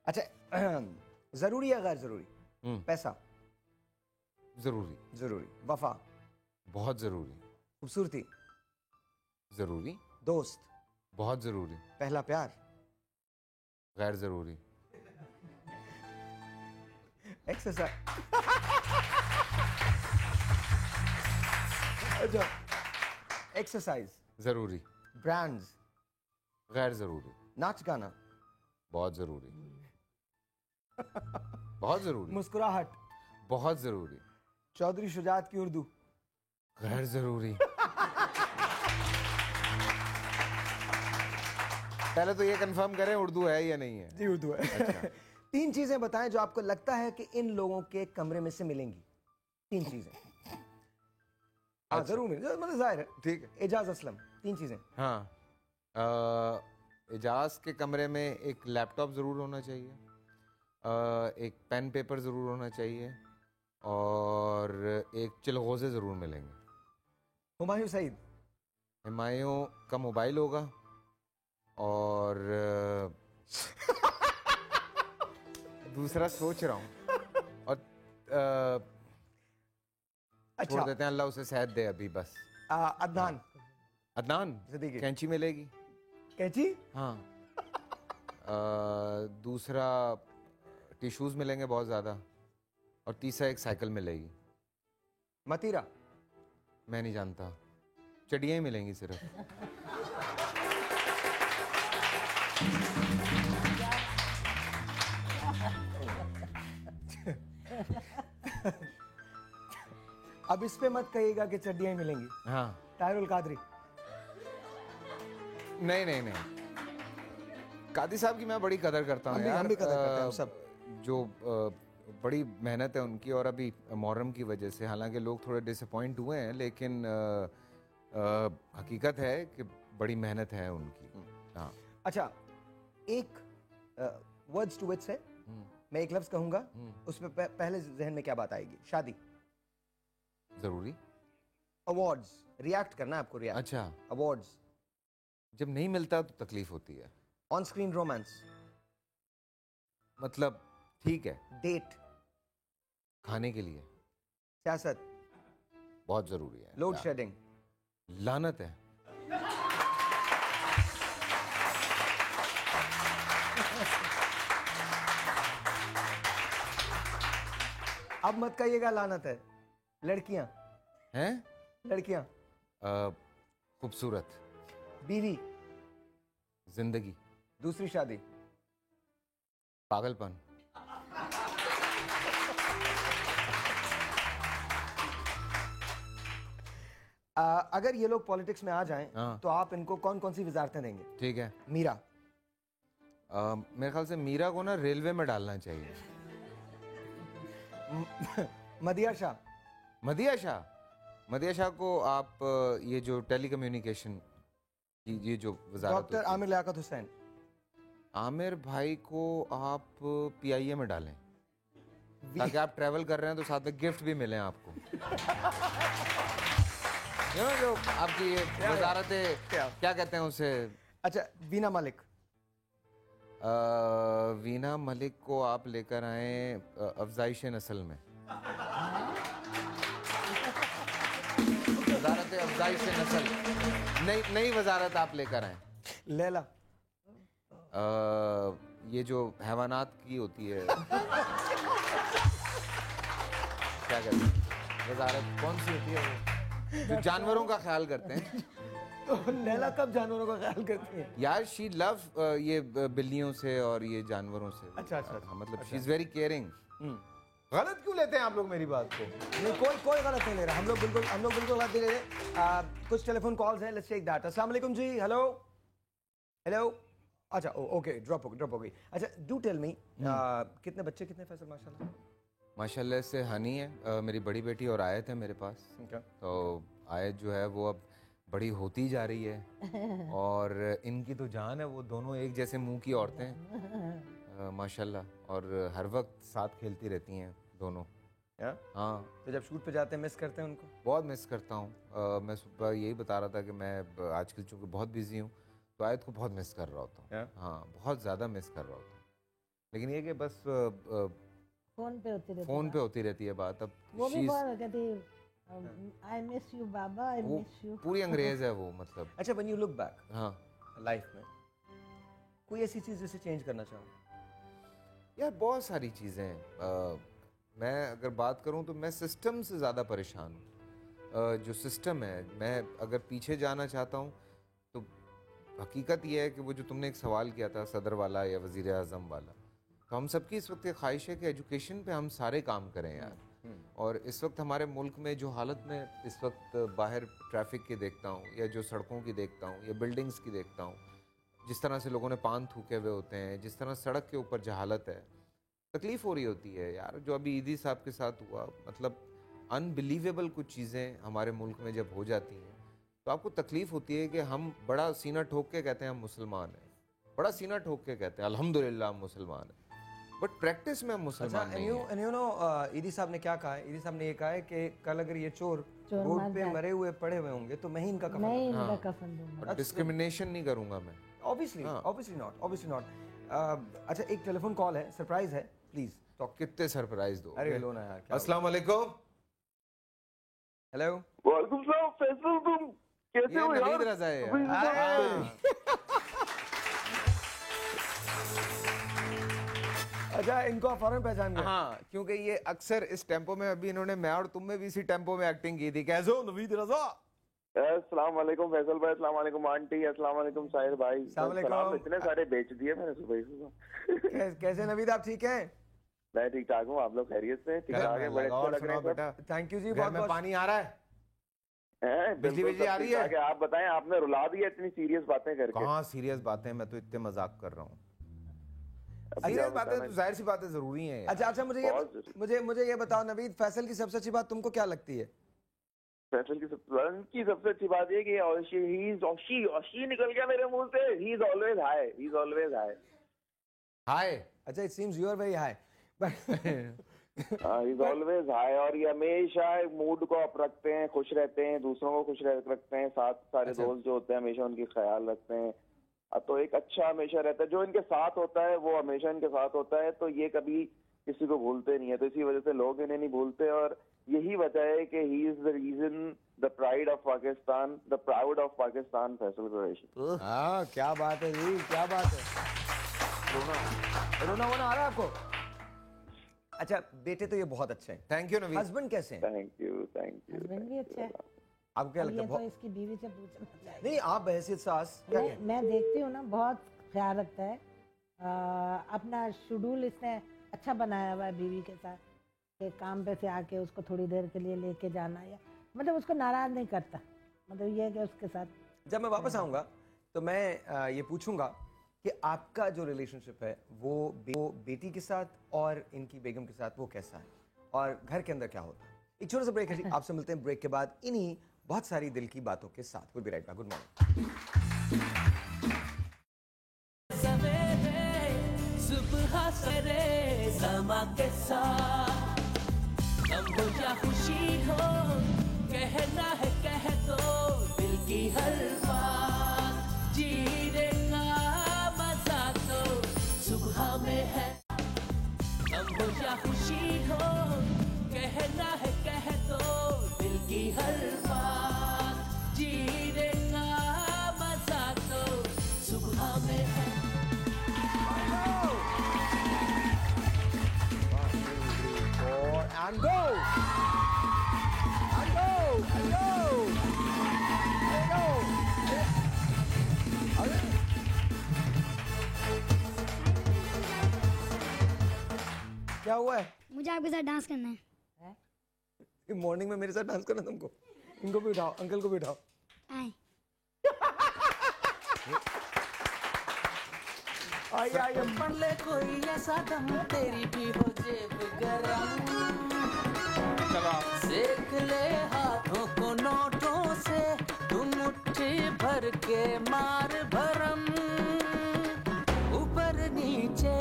[SPEAKER 1] अच्छा, जरूरी या गैर जरूरी? पैसा?
[SPEAKER 10] जरूरी।
[SPEAKER 1] जरूरी। वफा?
[SPEAKER 10] बहुत जरूरी।
[SPEAKER 1] खूबसूरती?
[SPEAKER 10] जरूरी।
[SPEAKER 1] दोस्त?
[SPEAKER 10] बहुत जरूरी।
[SPEAKER 1] पहला प्यार?
[SPEAKER 10] गैर जरूरी।
[SPEAKER 1] एक्सरसाइज? अच्छा, एक्सरसाइज?
[SPEAKER 10] जरूरी।
[SPEAKER 1] ब्रांड्स?
[SPEAKER 10] गैर जरूरी।
[SPEAKER 1] नाच गाना?
[SPEAKER 10] बहुत जरूरी। बहुत जरूरी।
[SPEAKER 1] मुस्कुराहट?
[SPEAKER 10] बहुत जरूरी।
[SPEAKER 1] चौधरी शुजात की उर्दू?
[SPEAKER 10] गैर जरूरी। पहले तो ये कंफर्म करें उर्दू है या नहीं है?
[SPEAKER 1] जी उर्दू है। अच्छा। 3 चीजें बताएं जो आपको लगता है कि इन लोगों के कमरे में से मिलेंगी। 3 चीजें। हाँ जरूर मिलेंगी, मतलब जाहिर है।
[SPEAKER 10] ठीक है।
[SPEAKER 1] एजाज असलम, 3 चीजें।
[SPEAKER 10] हाँ, एजाज के कमरे में एक लैपटॉप जरूर होना चाहिए, एक पेन पेपर जरूर होना चाहिए और एक चिलगोजे जरूर मिलेंगे।
[SPEAKER 1] हुमायूं सईद?
[SPEAKER 10] हुमायूं का मोबाइल होगा और दूसरा सोच रहा हूँ और
[SPEAKER 1] अच्छा।
[SPEAKER 10] छोड़ देते हैं, अल्लाह उसे सेहत दे अभी बस।
[SPEAKER 1] अदनान?
[SPEAKER 10] अदनान कैंची मिलेगी।
[SPEAKER 1] कैंची?
[SPEAKER 10] हाँ। दूसरा टिश्यूज मिलेंगे बहुत ज़्यादा और तीसरा एक साइकिल मिलेगी।
[SPEAKER 1] मतीरा?
[SPEAKER 10] मैं नहीं जानता, चड़ियाँ ही मिलेंगी सिर्फ।
[SPEAKER 1] अब इस पे मत कहिएगा कि चड्डियाँ मिलेंगी।
[SPEAKER 10] हाँ।
[SPEAKER 1] ताहिरुल कादरी?
[SPEAKER 10] नहीं नहीं नहीं, कादी साहब की मैं बड़ी कदर करता हूँ यार।
[SPEAKER 1] हम भी कदर करते हैं सब।
[SPEAKER 10] जो बड़ी मेहनत है उनकी और अभी मुहर्रम की वजह से हालांकि लोग थोड़े डिसअपॉइंट हुए हैं, लेकिन हकीकत है कि बड़ी मेहनत है उनकी। हाँ।
[SPEAKER 1] अच्छा, एक वर्ड्स टू विच है, मैं एक लफ्ज कहूंगा, उसमें पहले जहन में क्या बात आएगी? शादी?
[SPEAKER 10] जरूरी।
[SPEAKER 1] अवार्ड्स? रिएक्ट करना है आपको। रिएक्ट।
[SPEAKER 10] अच्छा।
[SPEAKER 1] अवार्ड्स?
[SPEAKER 10] जब नहीं मिलता तो तकलीफ होती है।
[SPEAKER 1] On screen romance?
[SPEAKER 10] मतलब ठीक है।
[SPEAKER 1] डेट?
[SPEAKER 10] खाने के लिए।
[SPEAKER 1] सियासत?
[SPEAKER 10] बहुत जरूरी है।
[SPEAKER 1] Load shedding?
[SPEAKER 10] लानत है।
[SPEAKER 1] अब मत कहिएगा लानत है। लड़कियां?
[SPEAKER 10] हैं?
[SPEAKER 1] लड़कियां?
[SPEAKER 10] खूबसूरत।
[SPEAKER 1] बीवी?
[SPEAKER 10] जिंदगी।
[SPEAKER 1] दूसरी शादी?
[SPEAKER 10] पागलपन।
[SPEAKER 1] अगर ये लोग पॉलिटिक्स में आ जाएं तो आप इनको कौन कौन सी वजारतें देंगे?
[SPEAKER 10] ठीक है।
[SPEAKER 1] मीरा?
[SPEAKER 10] मेरे ख्याल से मीरा को ना रेलवे में डालना चाहिए।
[SPEAKER 1] मदिया शाह?
[SPEAKER 10] मदिया शाह? मदिया शाह को आप ये जो टेलीकम्युनिकेशन की ये जो वजारत,
[SPEAKER 1] डॉक्टर आमिर लियाकत हुसैन?
[SPEAKER 10] आमिर भाई को आप PIA में डालें ताकि आप ट्रैवल कर रहे हैं तो साथ में गिफ्ट भी मिले आपको। जो आपकी ये वजारतें क्या कहते हैं उसे? अच्छा,
[SPEAKER 1] वीना मलिक?
[SPEAKER 10] वीना मलिक को आप लेकर आए अफजाइश नस्ल में। वजारत अफजाइश नस्ल, नई वजारत आप लेकर आए।
[SPEAKER 1] लैला?
[SPEAKER 10] ये जो हैवानात की होती है क्या कहते हैं, वजारत कौन सी होती है वो जो जानवरों का ख्याल करते हैं?
[SPEAKER 1] तो नैला कब जानवरों का ख्याल करती है?
[SPEAKER 10] यार शी लव ये बिल्लियों से और ये जानवरों से।
[SPEAKER 1] अच्छा।
[SPEAKER 10] मतलब शी इज वेरी केयरिंग।
[SPEAKER 1] गलत क्यों लेते हैं आप लोग मेरी बात को? नहीं, कोई गलत नहीं ले रहा। हम लोग बिल्कुल गलत नहीं ले रहे। कुछ टेलीफोन कॉल्स हैं, लेट्स टेक दैट। अस्सलाम वालेकुम जी। हेलो। अच्छा ओके, ड्रॉप हो गई। अच्छा, डू टेल मी, कितने बच्चे, कितने फैसल?
[SPEAKER 10] माशाल्लाह से हनी है मेरी बड़ी बेटी और आयत है मेरे पास। तो आयत जो है वो अब बड़ी होती जा रही है और इनकी तो जान है, वो दोनों एक जैसे मुंह की औरतें हैं माशाल्लाह, और हर वक्त साथ खेलती रहती हैं दोनों। हाँ,
[SPEAKER 1] तो जब शूट पे जाते हैं मिस करते हैं उनको?
[SPEAKER 10] बहुत मिस करता हूँ। मैं सुबह यही बता रहा था कि मैं आजकल चूँकि बहुत बिजी हूँ तो आयत को बहुत मिस कर रहा होता हूँ। हाँ, बहुत ज़्यादा मिस कर रहा होता हूँ, लेकिन ये कि बस
[SPEAKER 13] फोन पे होती रहती
[SPEAKER 10] है बात। अब
[SPEAKER 13] वो भी बहुत कहती I miss you Baba, I miss you।
[SPEAKER 10] पूरी अंग्रेज है वो, मतलब।
[SPEAKER 1] अच्छा, when you look back,
[SPEAKER 10] हाँ,
[SPEAKER 1] लाइफ में कोई ऐसी चीज़ जिसे चेंज करना चाहूँ?
[SPEAKER 10] यार बहुत सारी चीज़ें हैं। मैं अगर बात करूँ तो मैं सिस्टम से ज़्यादा परेशान हूँ। जो सिस्टम है, मैं अगर पीछे जाना चाहता हूँ तो हकीकत ये है कि वो जो तुमने एक सवाल किया था सदर वाला या वज़ीर आज़म वाला, तो हम सबकी इस वक्त ये ख्वाहिश है कि एजुकेशन पे हम सारे काम करें यार। और इस वक्त हमारे मुल्क में जो हालत में इस वक्त बाहर ट्रैफिक की देखता हूँ या जो सड़कों की देखता हूँ या बिल्डिंग्स की देखता हूँ, जिस तरह से लोगों ने पान थूके हुए होते हैं, जिस तरह सड़क के ऊपर जहालत है, तकलीफ़ हो रही होती है यार। जो अभी ईदी साहब के साथ हुआ, मतलब अनबिलीवेबल कुछ चीज़ें हमारे मुल्क में जब हो जाती हैं तो आपको तकलीफ़ होती है कि हम बड़ा सीना ठोक के कहते हैं हम मुसलमान हैं, बड़ा सीना ठोक के कहते हैं अल्हम्दुलिल्लाह हम मुसलमान हैं, बट प्रैक्टिस में हम मुसलमान नहीं हैं।
[SPEAKER 1] and you know, ईदी साहब ने क्या कहा है? ईदी साहब ने ये कहा है कि कल अगर ये चोर रोड पे मरे हुए पड़े हुए होंगे तो मैं ही इनका
[SPEAKER 13] कफन दूंगा।
[SPEAKER 10] डिस्क्रिमिनेशन नहीं करूंगा मैं।
[SPEAKER 1] Obviously not। अच्छा, एक टेलीफोन कॉल है, सरप्राइज है, प्लीज।
[SPEAKER 10] तो कितने सरप्राइज दो?
[SPEAKER 1] अरे लो ना यार।
[SPEAKER 10] अस्सलाम वालेकुम।
[SPEAKER 1] हेलो।
[SPEAKER 19] वालेकुम सलाम। फैसल, तुम कैसे हो यार?
[SPEAKER 10] नवीद रज़ा है।
[SPEAKER 1] अच्छा, इनको आप फौरन पहचान गए?
[SPEAKER 10] हाँ, क्योंकि ये अक्सर इस टेम्पो में, अभी इन्होंने मैं और तुम में भी इसी टेम्पो में एक्टिंग की थी। कैसे हो नवीद रज़ा?
[SPEAKER 19] अस्सलाम वालेकुम फैसल भाई, अस्सलाम वालेकुम आंटी, अस्सलाम वालेकुम साहिर भाई। सलाम। इतने सारे बेच दिए मैंने सुबह।
[SPEAKER 1] कैसे नवीद, आप ठीक हैं?
[SPEAKER 19] मैं ठीक ठाक हूँ, आप लोग खैरियत से? ठीक ठाक है, बड़े अच्छे लग रहे हैं बेटा।
[SPEAKER 1] थैंक यू जी।
[SPEAKER 10] घर में पानी आ रहा है? बिजली आ रही है?
[SPEAKER 19] आप बताएं, आपने रुला दिया इतनी सीरियस बातें करके।
[SPEAKER 10] कहाँ सीरियस बातें, मैं तो इतने मजाक कर रहा हूँ। सीरियस बातें तो जाहिर सी बातें जरूरी हैं।
[SPEAKER 1] अच्छा, मुझे ये बताओ नवीद, फैसल की सबसे अच्छी बात तुमको क्या लगती है?
[SPEAKER 19] फैसल की सबसे अच्छी बात ये कि ही निकल गया मेरे मुंह से। He is always high.
[SPEAKER 1] अच्छा, it seems you are very high.
[SPEAKER 19] He is always high, और ये हमेशा मूड को अप रखते हैं, खुश रहते हैं, दूसरों को खुश रखते हैं, साथ सारे दोस्त जो होते हैं हमेशा उनकी ख्याल रखते हैं। तो एक अच्छा हमेशा रहता है, जो इनके साथ होता है वो हमेशा इनके साथ होता है, तो ये कभी किसी को भूलते नहीं है। तो इसी वजह से लोग इन्हें नहीं भूलते, और यही वजह है कि he is the reason, the pride of Pakistan, the proud of Pakistan, Faisal Qureshi.
[SPEAKER 1] हाँ, क्या बात है जी, क्या बात है। रोना आ रहा है आपको? अच्छा, बेटे तो ये बहुत अच्छे हैं।
[SPEAKER 10] Thank you Naveed.
[SPEAKER 1] हस्बैंड कैसे हैं?
[SPEAKER 19] Thank you.
[SPEAKER 13] हस्बैंड भी अच्छा है।
[SPEAKER 1] आपको क्या लगता है?
[SPEAKER 13] तो इसकी बीवी से पूछना चाहिए।
[SPEAKER 1] नहीं, आप बहैसियत सास
[SPEAKER 13] मैं देखती हूँ ना, बहुत ख्याल रखता है। अपना शेड्यूल इसने अच्छा बनाया हुआ है बीवी के साथ, कि काम पे से आके उसको थोड़ी देर के लिए लेके जाना, या मतलब उसको नाराज नहीं करता। मतलब ये है कि उसके साथ
[SPEAKER 1] जब मैं वापस आऊँगा तो मैं ये पूछूंगा कि आपका जो रिलेशनशिप है वो बेटी के साथ और इनकी बेगम के साथ वो कैसा है, और घर के अंदर क्या होता है। एक छोटा सा ब्रेक है जी, आपसे मिलते हैं ब्रेक के बाद इन्हीं बहुत सारी दिल की बातों के साथ। Will be right back. Good morning.
[SPEAKER 9] सुबह सवेरे समा के साथ, गम हो या खुशी हो, कहना है कह दो दिल की हर बात, जीने का मजा तो सुबह में है। गम हो या खुशी हो, कहना है कह दो दिल की हर बात, जीने का मजा तो सुबह में है।
[SPEAKER 1] And go! And go! And go! There you go! क्या हुआ है?
[SPEAKER 20] मुझे आपके साथ डांस करना है।
[SPEAKER 1] मॉर्निंग में मेरे साथ डांस करना तुमको? इनको भी उठाओ, अंकल को भी उठाओ।
[SPEAKER 20] आए।
[SPEAKER 1] आइए
[SPEAKER 9] पढ़ ले कोई ऐसा दम तेरी भी हो जेब गरम। सेक ले हाथों को नोटों से तू मुट्ठी भर के मार भरम। ऊपर नीचे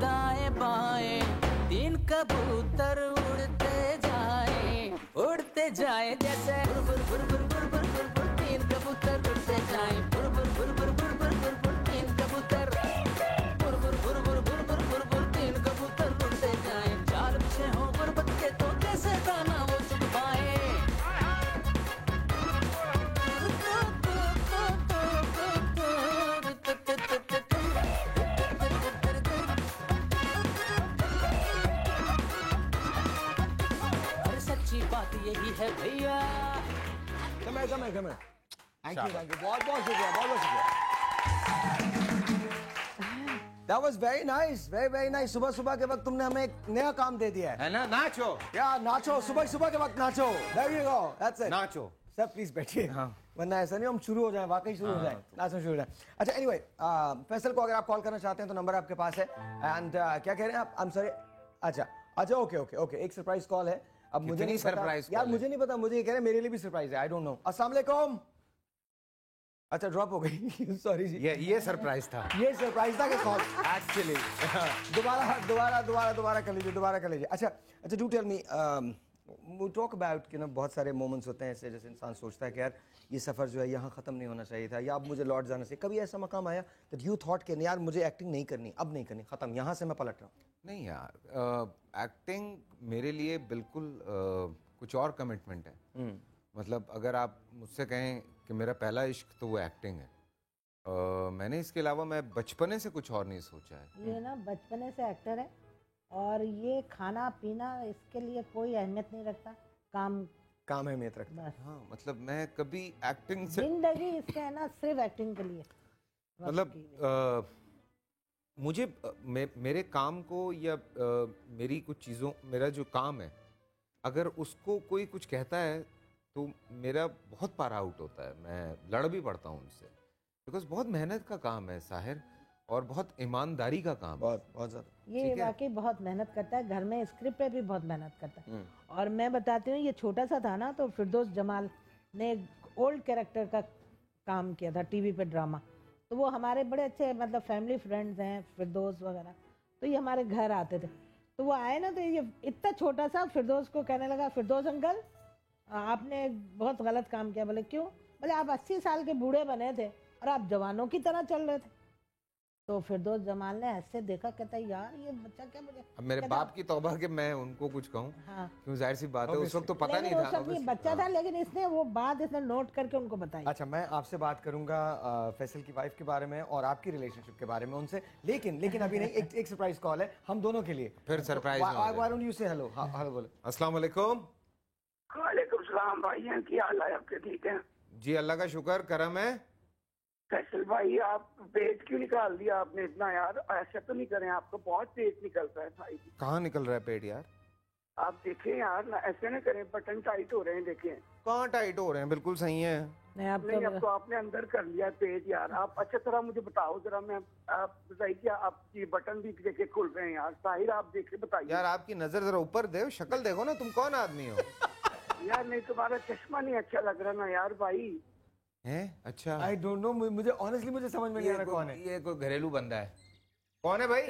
[SPEAKER 9] दाएं बाएं तीन कबूतर उड़ते जाए जैसे बुर बुर बुर बुर बुर बुर बुर तीन कबूतर उड़ते जाए बुर बुर बुर बुर बुर बुर बुर बुर तीन कबूतर बुर बुर बुर बुर बुर बुर बुर बुर तीन कबूतर उड़ते जाए। चार पीछे हो गुरबत के तो कैसे दाना वो चुग पाए। बात यही है भैया।
[SPEAKER 1] कम है। थैंक यू बहुत शुक्रिया That was very nice, very nice. सुबह के वक्त तुमने हमें एक नया काम दे दिया
[SPEAKER 10] है ना? नाचो
[SPEAKER 1] या नाचो, सुबह के वक्त नाचो। There you go, that's it.
[SPEAKER 10] Nacho
[SPEAKER 1] sir please बैठिए। हाँ। वरना ऐसा नहीं हम शुरू हो जाए, वाकई शुरू हो जाए, नाचना शुरू हो जाए। अच्छा एनीवे, फैसल को अगर आप कॉल करना चाहते हैं तो नंबर आपके पास है। एंड क्या कह रहे हैं आप? I am sorry. अच्छा ओके एक सरप्राइज कॉल है। अब मुझे नहीं सरप्राइज यार, मुझे नहीं पता, मुझे ये कह रहे हैं मेरे लिए भी सरप्राइज है। I don't know. अस्सलाम वालेकुम। अच्छा ड्रॉप हो गई सॉरी जी।
[SPEAKER 10] ये सरप्राइज था।
[SPEAKER 1] ये सरप्राइज था कि कॉल एक्चुअली दोबारा कर लीजिए। अच्छा do tell me, we talk about you know, बहुत सारे मोमेंट्स होते हैं ऐसे जैसे इंसान सोचता है कि यार ये सफ़र जो है यहाँ ख़त्म नहीं होना चाहिए था, या अब मुझे लौट जाना चाहिए। कभी ऐसा मकाम आया दैट यू थॉट कि यार मुझे एक्टिंग नहीं करनी, अब नहीं करनी, ख़त्म, यहाँ से मैं पलट रहा हूँ?
[SPEAKER 10] नहीं यार, एक्टिंग मेरे लिए बिल्कुल कुछ और कमिटमेंट है। मतलब अगर आप मुझसे कहें कि मेरा पहला इश्क तो वो एक्टिंग है। मैंने इसके अलावा मैं बचपने से कुछ और नहीं सोचा है।
[SPEAKER 13] ये ना बचपने से एक्टर है और ये खाना पीना इसके लिए कोई अहमियत नहीं रखता, काम
[SPEAKER 1] अहमियत रखता है।
[SPEAKER 10] हाँ, मतलब मैं कभी एक्टिंग से
[SPEAKER 13] जिंदगी इसके है ना सिर्फ एक्टिंग के लिए।
[SPEAKER 10] मतलब मुझे मेरे काम को या मेरी कुछ चीज़ों, मेरा जो काम है अगर उसको कोई कुछ कहता है तो मेरा बहुत पारा आउट होता है। मैं लड़ भी पड़ता हूँ उनसे, बिकॉज बहुत मेहनत का काम है साहिर, और बहुत ईमानदारी का काम, बहुत ज़्यादा।
[SPEAKER 13] ये वाकई बहुत मेहनत करता है, घर में स्क्रिप्ट पे भी बहुत मेहनत करता है। और मैं बताती हूँ, ये छोटा सा था ना तो फिरदौस जमाल ने ओल्ड कैरेक्टर का काम किया था टीवी पे ड्रामा, तो वो हमारे बड़े अच्छे मतलब फैमिली फ्रेंड्स हैं फिरदौस वगैरह, तो ये हमारे घर आते थे। तो वो आए ना तो ये इतना छोटा सा फिरदौस को कहने लगा, फिरदौस अंकल आपने बहुत गलत काम किया। बोले क्यों? बोले आप 80 साल के बूढ़े बने थे और आप जवानों की तरह चल रहे थे। तो फिरदौस जमाल ने ऐसे देखा, कहता है यार ये बच्चा क्या मुझे,
[SPEAKER 10] अब मेरे बाप की तौबा कि मैं उनको कुछ कहूँ।
[SPEAKER 13] हाँ।
[SPEAKER 10] क्यों, जाहिर सी बात है उस वक्त तो पता नहीं था,
[SPEAKER 13] बच्चा था, लेकिन इसने वो बात इसने नोट करके उनको बताई।
[SPEAKER 1] अच्छा मैं आपसे बात करूंगा फैसल की वाइफ के बारे में और आपकी रिलेशनशिप के बारे में उनसे, लेकिन अभी नहीं, एक सरप्राइज कॉल है हम दोनों के लिए।
[SPEAKER 10] फिर सरप्राइज।
[SPEAKER 1] व्हाई डोंट यू से हेलो? हेलो बोलो।
[SPEAKER 10] अस्सलाम वालेकुम।
[SPEAKER 21] वालेकुम सलाम भाई, क्या हाल है आपके? ठीक है
[SPEAKER 10] जी, अल्लाह का शुक्र करम है।
[SPEAKER 21] फैसल भाई आप पेट क्यों निकाल दिया आपने इतना यार? ऐसा तो नहीं करें, आपको बहुत पेट निकलता है भाई।
[SPEAKER 10] कहाँ निकल रहा है पेट यार?
[SPEAKER 21] आप देखें यार ना, ऐसे ना करें, बटन टाइट हो रहे हैं, देखें।
[SPEAKER 10] कहाँ टाइट हो रहे हैं? बिल्कुल सही है।
[SPEAKER 21] नहीं अब तो आपने अंदर कर लिया पेट यार। आप अच्छा तरह मुझे बताओ जरा, मैं आप बताइए क्या आपकी बटन भी देखे खुल रहे हैं यार? साहिर आप देखे बताइए
[SPEAKER 10] यार। आपकी नजर जरा ऊपर दे, शक्ल देखो ना, तुम कौन आदमी हो?
[SPEAKER 21] यार नहीं तुम्हारा चश्मा नहीं अच्छा लग रहा ना यार भाई।
[SPEAKER 10] हैं? अच्छा
[SPEAKER 1] आई डोंट नो, मुझे ऑनेस्टली मुझे समझ में नहीं आ रहा कौन है
[SPEAKER 10] ये। कोई घरेलू बंदा है? कौन है भाई?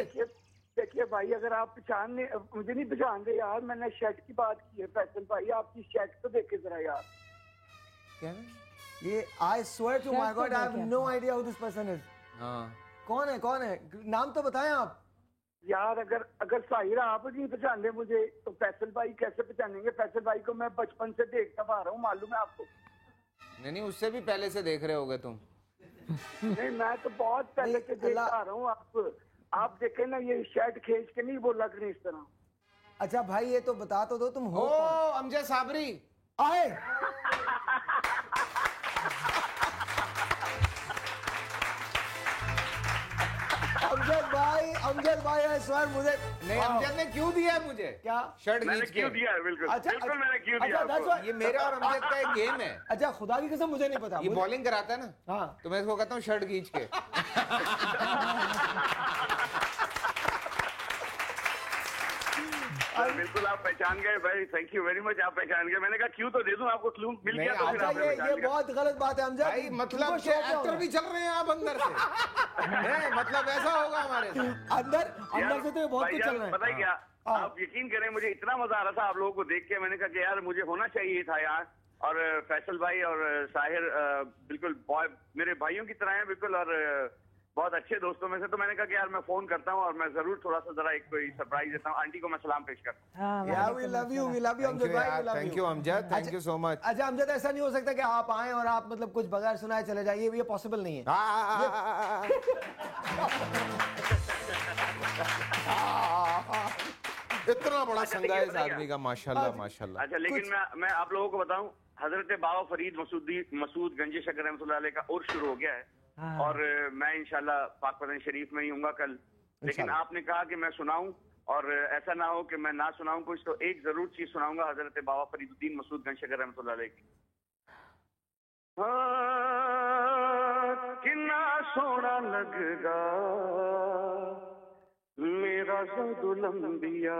[SPEAKER 21] देखिए भाई, अगर आप पहचानने, मुझे नहीं पहचान रहे यार, मैंने शर्ट की बात की है। फैसल भाई आपकी शर्ट तो देखे जरा यार।
[SPEAKER 1] क्या ये? I swear to my god I have no idea who this person is.
[SPEAKER 10] हाँ
[SPEAKER 1] कौन है? नाम तो बताएं आप
[SPEAKER 21] यार। अगर साहिरा आप नहीं पहचाने मुझे तो फैसल भाई कैसे पहचानेंगे? फैसल भाई को मैं बचपन से देखता आ रहा हूँ, मालूम है आपको?
[SPEAKER 10] नहीं, उससे भी पहले से देख रहे होगे तुम।
[SPEAKER 21] नहीं मैं तो बहुत पहले से देखता आ रहा हूँ। आप देखे ना, ये शर्ट खींच के नहीं बोला करें इस तरह।
[SPEAKER 1] अच्छा भाई ये तो बता तो दो तुम हो
[SPEAKER 10] कौन? अमजद साबरी
[SPEAKER 1] आए। अमजद भाई है सर मुझे
[SPEAKER 10] नहीं, अमजद ने क्यों दिया है मुझे
[SPEAKER 1] क्या
[SPEAKER 10] शर्ट
[SPEAKER 21] मैंने
[SPEAKER 10] खींच के?
[SPEAKER 21] क्यों दिया है? बिल्कुल
[SPEAKER 1] अच्छा,
[SPEAKER 21] बिल्कुल मैंने क्यों दिया
[SPEAKER 1] अच्छा,
[SPEAKER 21] आपको?
[SPEAKER 10] ये मेरा और अमजद का एक गेम है।
[SPEAKER 1] अच्छा खुदा की कसम मुझे नहीं पता।
[SPEAKER 10] ये बॉलिंग कराता है ना,
[SPEAKER 1] हाँ,
[SPEAKER 10] तो मैं इसको कहता हूँ शर्ट खींच के।
[SPEAKER 21] बिल्कुल आप पहचान गए भाई, थैंक यू वेरी मच, आप पहचान गए। मैंने कहा क्यों तो दे दूं आपको, क्लू मिल गया तो फिर आपने पहचान
[SPEAKER 1] ये
[SPEAKER 21] लिया।
[SPEAKER 1] बहुत गलत बात है अमजद
[SPEAKER 10] भाई मतलब कि एक्टर भी चल रहे हैं आप अंदर से। हैं, मतलब ऐसा होगा हमारे साथ
[SPEAKER 1] अंदर से तो ये बहुत कुछ चल रहा है।
[SPEAKER 21] पता है क्या, आप यकीन करें मुझे इतना मजा आ रहा था आप लोगों को देख के, मैंने कहा कि यार मुझे होना चाहिए था यार। और फैसल भाई और साहिर बिल्कुल मेरे भाइयों की तरह हैं बिल्कुल, और बहुत अच्छे दोस्तों में से। तो मैंने कहा कि यार मैं फोन करता हूँ और मैं जरूर थोड़ा सा जरा एक कोई सरप्राइज देता हूँ। आंटी को मैं सलाम पेश करता हूँ।
[SPEAKER 1] Yeah, we love you Amjad भाई,
[SPEAKER 10] thank you Amjad, thank you so much.
[SPEAKER 1] अच्छा अमजद, ऐसा नहीं हो सकता कि आप आए और आप मतलब कुछ बगैर सुनाए चले जाइए, ये पॉसिबल नहीं है।
[SPEAKER 10] इतना बड़ा संगा है इस आदमी का, माशाल्लाह माशाल्लाह।
[SPEAKER 21] अच्छा लेकिन मैं आप लोगों को बताऊं, हजरत बाबा फरीद मसूद गंजी शकर रहमतुल्लाह अलैह का उर्स शुरू हो गया है, और मैं इंशाल्लाह पाक पतन शरीफ में ही हूँगा कल। लेकिन आपने कहा कि मैं सुनाऊं, और ऐसा ना हो कि मैं ना सुनाऊं कुछ, तो एक जरूर चीज सुनाऊंगा हजरत बाबा फरीदुद्दीन मसूद गंज शकर रहमतुल्लाह अलैह की। कितना सोना लगदा मेरा सदुलंबिया,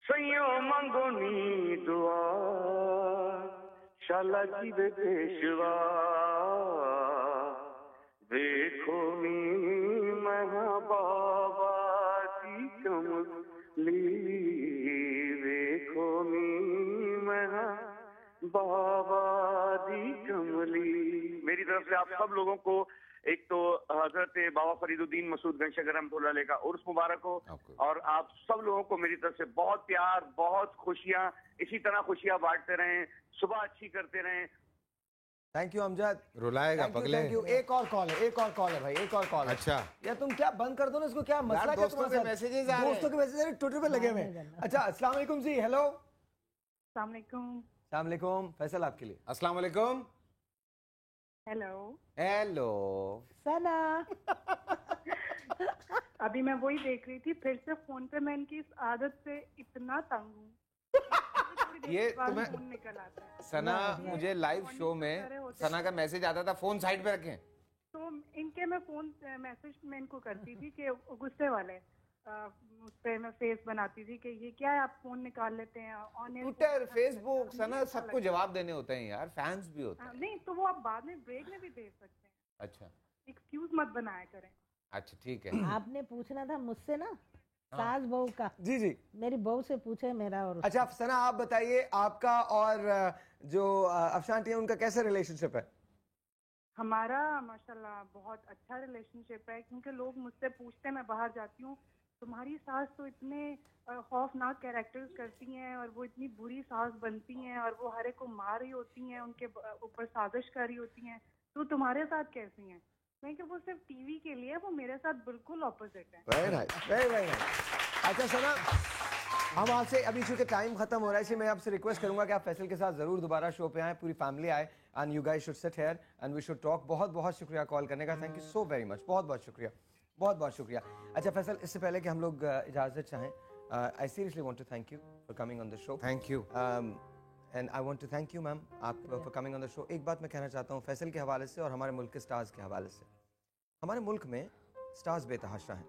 [SPEAKER 21] सैयो मंगो नी दुआ शाला जी दे पेशवा, देखो नी महा बाबा की कमली, देखो नी महा बाबा दी कमली। मेरी तरफ से आप सब लोगों को एक तो हजरत बाबा फरीदुद्दीन मसूद गंज शकर रहमतुल्लाह अलैह का उर्स मुबारक हो, और आप सब लोगों को मेरी तरफ से बहुत प्यार, बहुत खुशियाँ, इसी तरह खुशियाँ बांटते रहें, सुबह अच्छी करते रहें।
[SPEAKER 1] Thank you Amjad.
[SPEAKER 10] रुलाएगा पगले।
[SPEAKER 1] Thank you. एक और कॉल है भाई, एक और कॉल है।
[SPEAKER 10] अच्छा
[SPEAKER 1] यार तुम क्या बंद कर दो ना इसको, क्या मसला,
[SPEAKER 10] दोस्तों के मैसेजेस आ रहे हैं,
[SPEAKER 1] दोस्तों के मैसेज ट्विटर पे लगे हुए हैं। अच्छा अस्सलाम वालेकुम जी, हेलो।
[SPEAKER 6] अस्सलाम वालेकुम।
[SPEAKER 1] अस्सलाम वालेकुम, फैसल आपके लिए।
[SPEAKER 10] अस्सलाम वालेकुम।
[SPEAKER 6] हेलो
[SPEAKER 10] हेलो
[SPEAKER 13] सना।
[SPEAKER 6] अभी मैं वही देख रही थी, फिर से फोन पे मैं इनकी इस आदत से इतना तंग हूँ।
[SPEAKER 10] ये तुम्हें
[SPEAKER 6] फोन निकल आता है।
[SPEAKER 10] सना, मुझे लाइव शो में सना का मैसेज आता था, फोन साइड पे रखें।
[SPEAKER 6] तो इनके मैं फोन मैसेज में इनको करती थी कि गुस्से वाले, उस पे मैं फेस बनाती थी कि ये क्या है, आप फोन निकाल लेते हैं ऑन
[SPEAKER 10] ट्विटर, फेसबुक, सना सबको जवाब देने होते हैं यार, फैंस भी होते हैं।
[SPEAKER 6] नहीं तो वो आप बाद में ब्रेक में भी दे सकते हैं।
[SPEAKER 10] अच्छा
[SPEAKER 6] एक्सक्यूज मत बनाया करें।
[SPEAKER 10] अच्छा ठीक है।
[SPEAKER 13] आपने पूछना था मुझसे ना, सास बहू का।
[SPEAKER 1] जी जी,
[SPEAKER 13] मेरी बहू से पूछे मेरा। और
[SPEAKER 1] अच्छा सना आप बताइए, आपका और जो अफशान आंटी है उनका कैसे रिलेशनशिप है?
[SPEAKER 6] हमारा माशाल्लाह बहुत अच्छा रिलेशनशिप है, क्योंकि लोग मुझसे पूछते हैं, मैं बाहर जाती हूँ, तुम्हारी सास तो इतने खौफनाक कैरेक्टर्स करती हैं, और वो इतनी बुरी सास बनती हैं, और वो हर एक को मार रही होती हैं, उनके ऊपर साजिश कर रही होती हैं, तो तुम्हारे साथ कैसी हैं? मैं कि वो सिर्फ टीवी के लिए, वो मेरे साथ बिल्कुल ऑपोजिट है।
[SPEAKER 1] Very nice, very very nice. अच्छा सना, हम आपसे अभी चूंकि टाइम खत्म हो रहा है, इसलिए मैं आपसे रिक्वेस्ट करूंगा कि आप फैसल के साथ जरूर दोबारा शो पे आए, पूरी फैमिली आए, and you guys should sit here and we should talk. बहुत बहुत शुक्रिया कॉल करने का, thank you so very much, बहुत बहुत शुक्रिया, बहुत बहुत शुक्रिया। अच्छा फैसल, इससे पहले कि हम लोग इजाजत चाहें, I seriously want to thank you for coming on the show.
[SPEAKER 10] Thank you
[SPEAKER 1] and I want to thank you ma'am, आप for coming on the show. एक बात मैं कहना चाहता हूँ फैसल के हवाले से और हमारे मुल्क के स्टार्स के हवाले से। हमारे मुल्क में स्टार्स बेतहाशा हैं,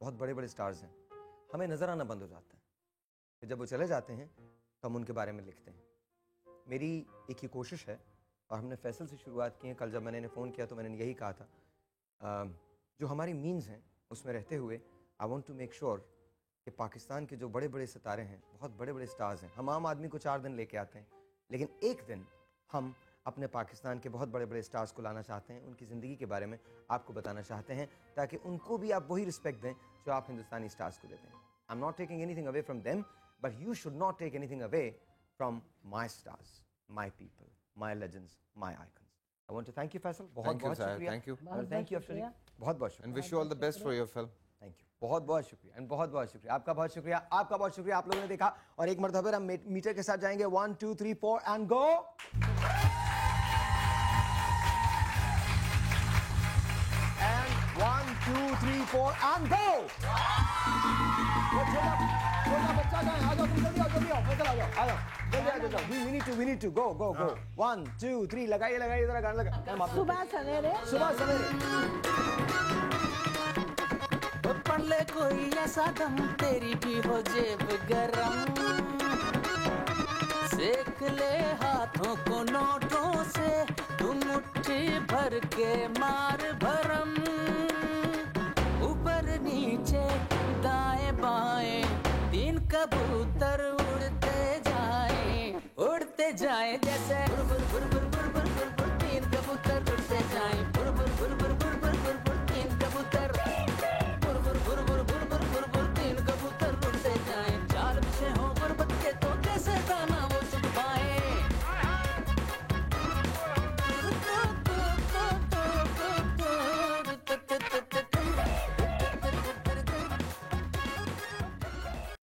[SPEAKER 1] बहुत बड़े बड़े स्टार्स हैं, हमें नज़र आना बंद हो जाता है, फिर जब वो चले जाते हैं तो हम उनके बारे में लिखते हैं। मेरी एक ही कोशिश है, और हमने फैसल से शुरुआत की है। कल जब मैंने इन्हें फ़ोन किया तो मैंने यही कहा था, जो हमारी मीन्स हैं उसमें रहते हुए I want to make sure कि पाकिस्तान के जो बड़े बड़े सितारे हैं, बहुत बड़े बड़े स्टार्स हैं, हम आम आदमी को 4 दिन लेके आते हैं, लेकिन एक दिन हम अपने पाकिस्तान के बहुत बड़े बड़े स्टार्स को लाना चाहते हैं, उनकी ज़िंदगी के बारे में आपको बताना चाहते हैं, ताकि उनको भी आप वही रिस्पेक्ट दें जो आप हिंदुस्तानी स्टार्स को देते हैं। I am not taking anything away from them, but you should not take anything away from my stars, my people, my legends, my icons. I want to thank you Faisal, बहुत बहुत शुक्रिया।
[SPEAKER 10] Thank you,
[SPEAKER 1] thank you Afshari, बहुत बहुत शुक्रिया,
[SPEAKER 10] and wish you all the best for your film.
[SPEAKER 1] Thank you, बहुत बहुत शुक्रिया, and बहुत बहुत शुक्रिया आपका, बहुत शुक्रिया आपका, बहुत शुक्रिया। आप लोगों ने देखा, और एक मरतबा हम मीटर के साथ जाएंगे 1 2 3 4 and go. And 1 4 and go. वो छोटा बच्चा कहाँ है? आ जाओ तुम जल्दी आओ पैदल आ जाओ जल्दी आ जाओ. We need to go 1 2 3 लगाइए जरा गाना लगा.
[SPEAKER 13] सुबह सवेरे
[SPEAKER 9] पढ़ ले कोई ऐसा दम तेरी भी हो जेब गरम, सेक ले हाथों को नोटों से तू मुट्ठी भर के मार भरम.